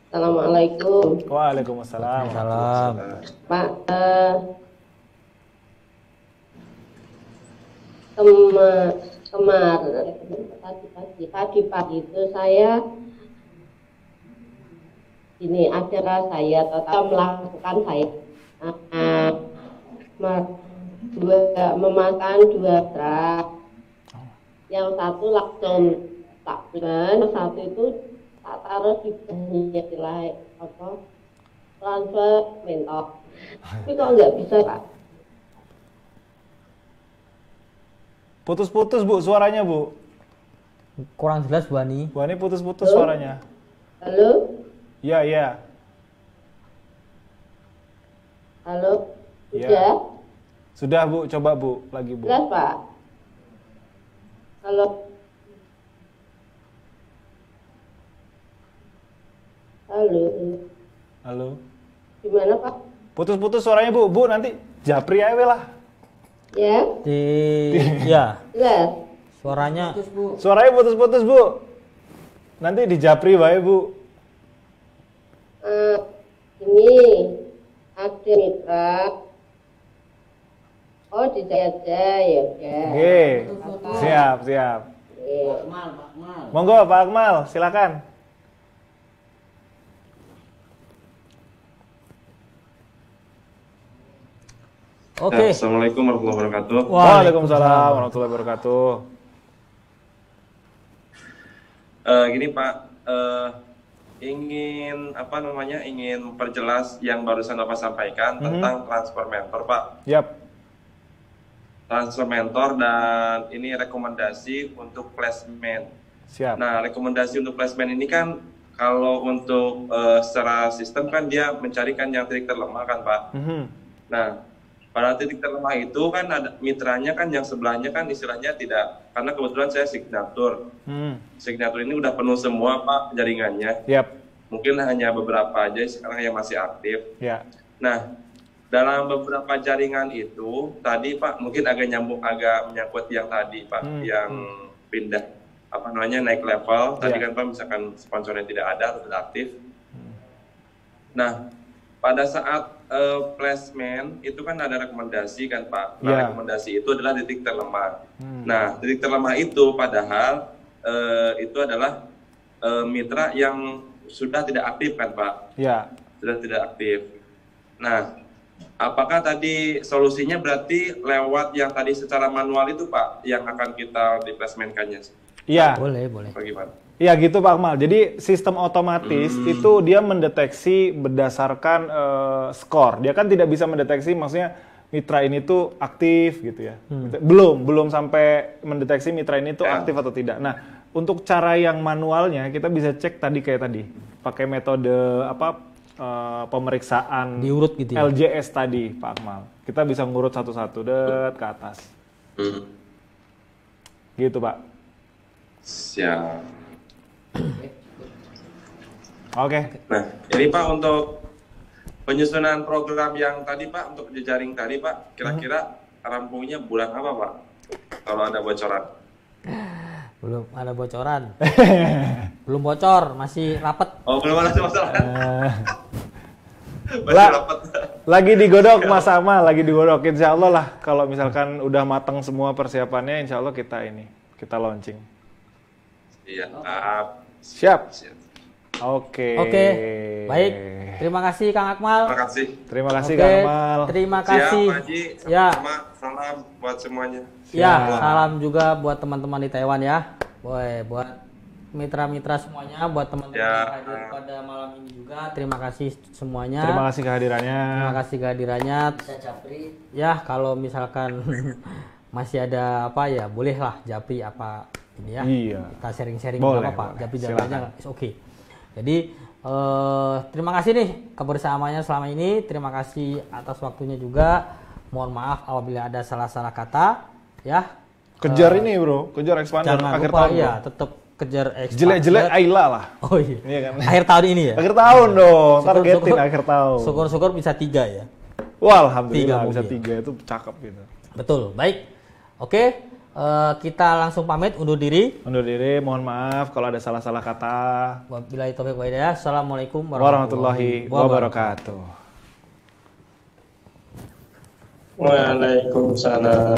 Assalamualaikum. Waalaikumsalam. Salam. Pak, kemarin pagi itu saya ini acara saya tetap melakukan memakan 2 truk. Yang satu langsung tak beli, satu itu tak taruh di nilai transfer mentor. Tapi kok nggak bisa Pak? Putus-putus Bu suaranya Bu. Kurang jelas Bu Ani. Bu Ani putus-putus suaranya. Halo? Iya. Halo? Ya. Sudah? Sudah Bu, coba Bu, lagi Bu. Jelas Pak? Halo? Halo. Gimana Pak? Putus-putus suaranya Bu. Bu nanti japri aja lah. Ya? Ya. Jelas? Suaranya putus-putus Bu. Nanti di japri wae Bu. Ini ada mitra Oh, di aja ya udah. Oke. Siap, siap. Monggo Pak Akmal, silakan. Oke. Assalamualaikum warahmatullahi wabarakatuh. Waalaikumsalam warahmatullahi wabarakatuh. Gini Pak, ingin memperjelas yang barusan Bapak sampaikan tentang transfer mentor Pak. Yap. Transfer mentor dan ini rekomendasi untuk placement. Siap. Nah, rekomendasi untuk placement ini kan kalau untuk secara sistem kan dia mencarikan yang titik terlemah kan Pak. Nah, pada titik terlemah itu kan ada mitranya kan yang sebelahnya kan istilahnya tidak, karena kebetulan saya signatur. Signatur ini udah penuh semua Pak jaringannya. Yap. Mungkin hanya beberapa aja sekarang yang masih aktif. Ya. Nah, dalam beberapa jaringan itu tadi Pak mungkin agak menyangkut yang tadi Pak yang pindah naik level. Tadi kan Pak misalkan sponsornya tidak ada atau tidak aktif. Nah, pada saat placement itu kan ada rekomendasi kan Pak. Nah, rekomendasi itu adalah titik terlemah. Nah, titik terlemah itu padahal itu adalah mitra yang sudah tidak aktif kan Pak. Ya. Sudah tidak aktif. Nah, apakah tadi solusinya berarti lewat yang tadi secara manual itu Pak yang akan kita di placementkannya? Iya. Boleh. Bagaimana? Iya gitu Pak Akmal. Jadi sistem otomatis itu dia mendeteksi berdasarkan skor. Dia kan tidak bisa mendeteksi maksudnya mitra ini tuh aktif gitu ya. Belum sampai mendeteksi mitra ini tuh aktif atau tidak. Nah, untuk cara yang manualnya kita bisa cek tadi kayak tadi. Pakai metode pemeriksaan diurut gitu ya. LJS tadi Pak Akmal. Kita bisa ngurut satu-satu ke atas. Gitu Pak. Siap. Oke. Nah, ini Pak untuk penyusunan program yang tadi Pak untuk jejaring tadi Pak, kira-kira rampungnya bulan apa Pak? Kalau ada bocoran? Belum ada bocoran. Belum bocor, masih rapet. Oh, belum ada bocoran. Lagi digodok Mas Akmal, lagi digodok. Insya Allah lah kalau misalkan udah matang semua persiapannya, insya Allah kita launching. Iya. Siap. Oke. Baik. Terima kasih Kang Akmal. Terima kasih Kang Akmal. Terima kasih. Siap, Haji. Sama-sama. Salam buat semuanya. Ya, salam juga buat teman-teman di Taiwan ya. Buat mitra-mitra semuanya, buat teman-teman yang hadir pada malam ini juga. Terima kasih semuanya. Terima kasih kehadirannya. Bisa Japri. Ya, kalau misalkan masih ada apa ya, bolehlah Japri apa ini ya. Iya. Kita sharing-sharing apa-apa. Japri dan lainnya oke. Jadi terima kasih nih kebersamaannya selama ini. Terima kasih atas waktunya juga. Mohon maaf apabila ada salah-salah kata ya. Kejar ini bro, kejar expander akhir tahun. Iya, tetap kejar expander. Jelek-jelek Ayla lah. Oh iya. Iya kan? Akhir tahun ini ya. Akhir tahun dong, targetin akhir tahun. Syukur-syukur bisa 3 ya. Wah, alhamdulillah bisa 3 itu cakep gitu. Betul, baik. Oke. Kita langsung pamit undur diri. Mohon maaf kalau ada salah-salah kata. Wabillahi taufiq wal hidayah. Assalamualaikum warahmatullahi wabarakatuh. Waalaikumsalam.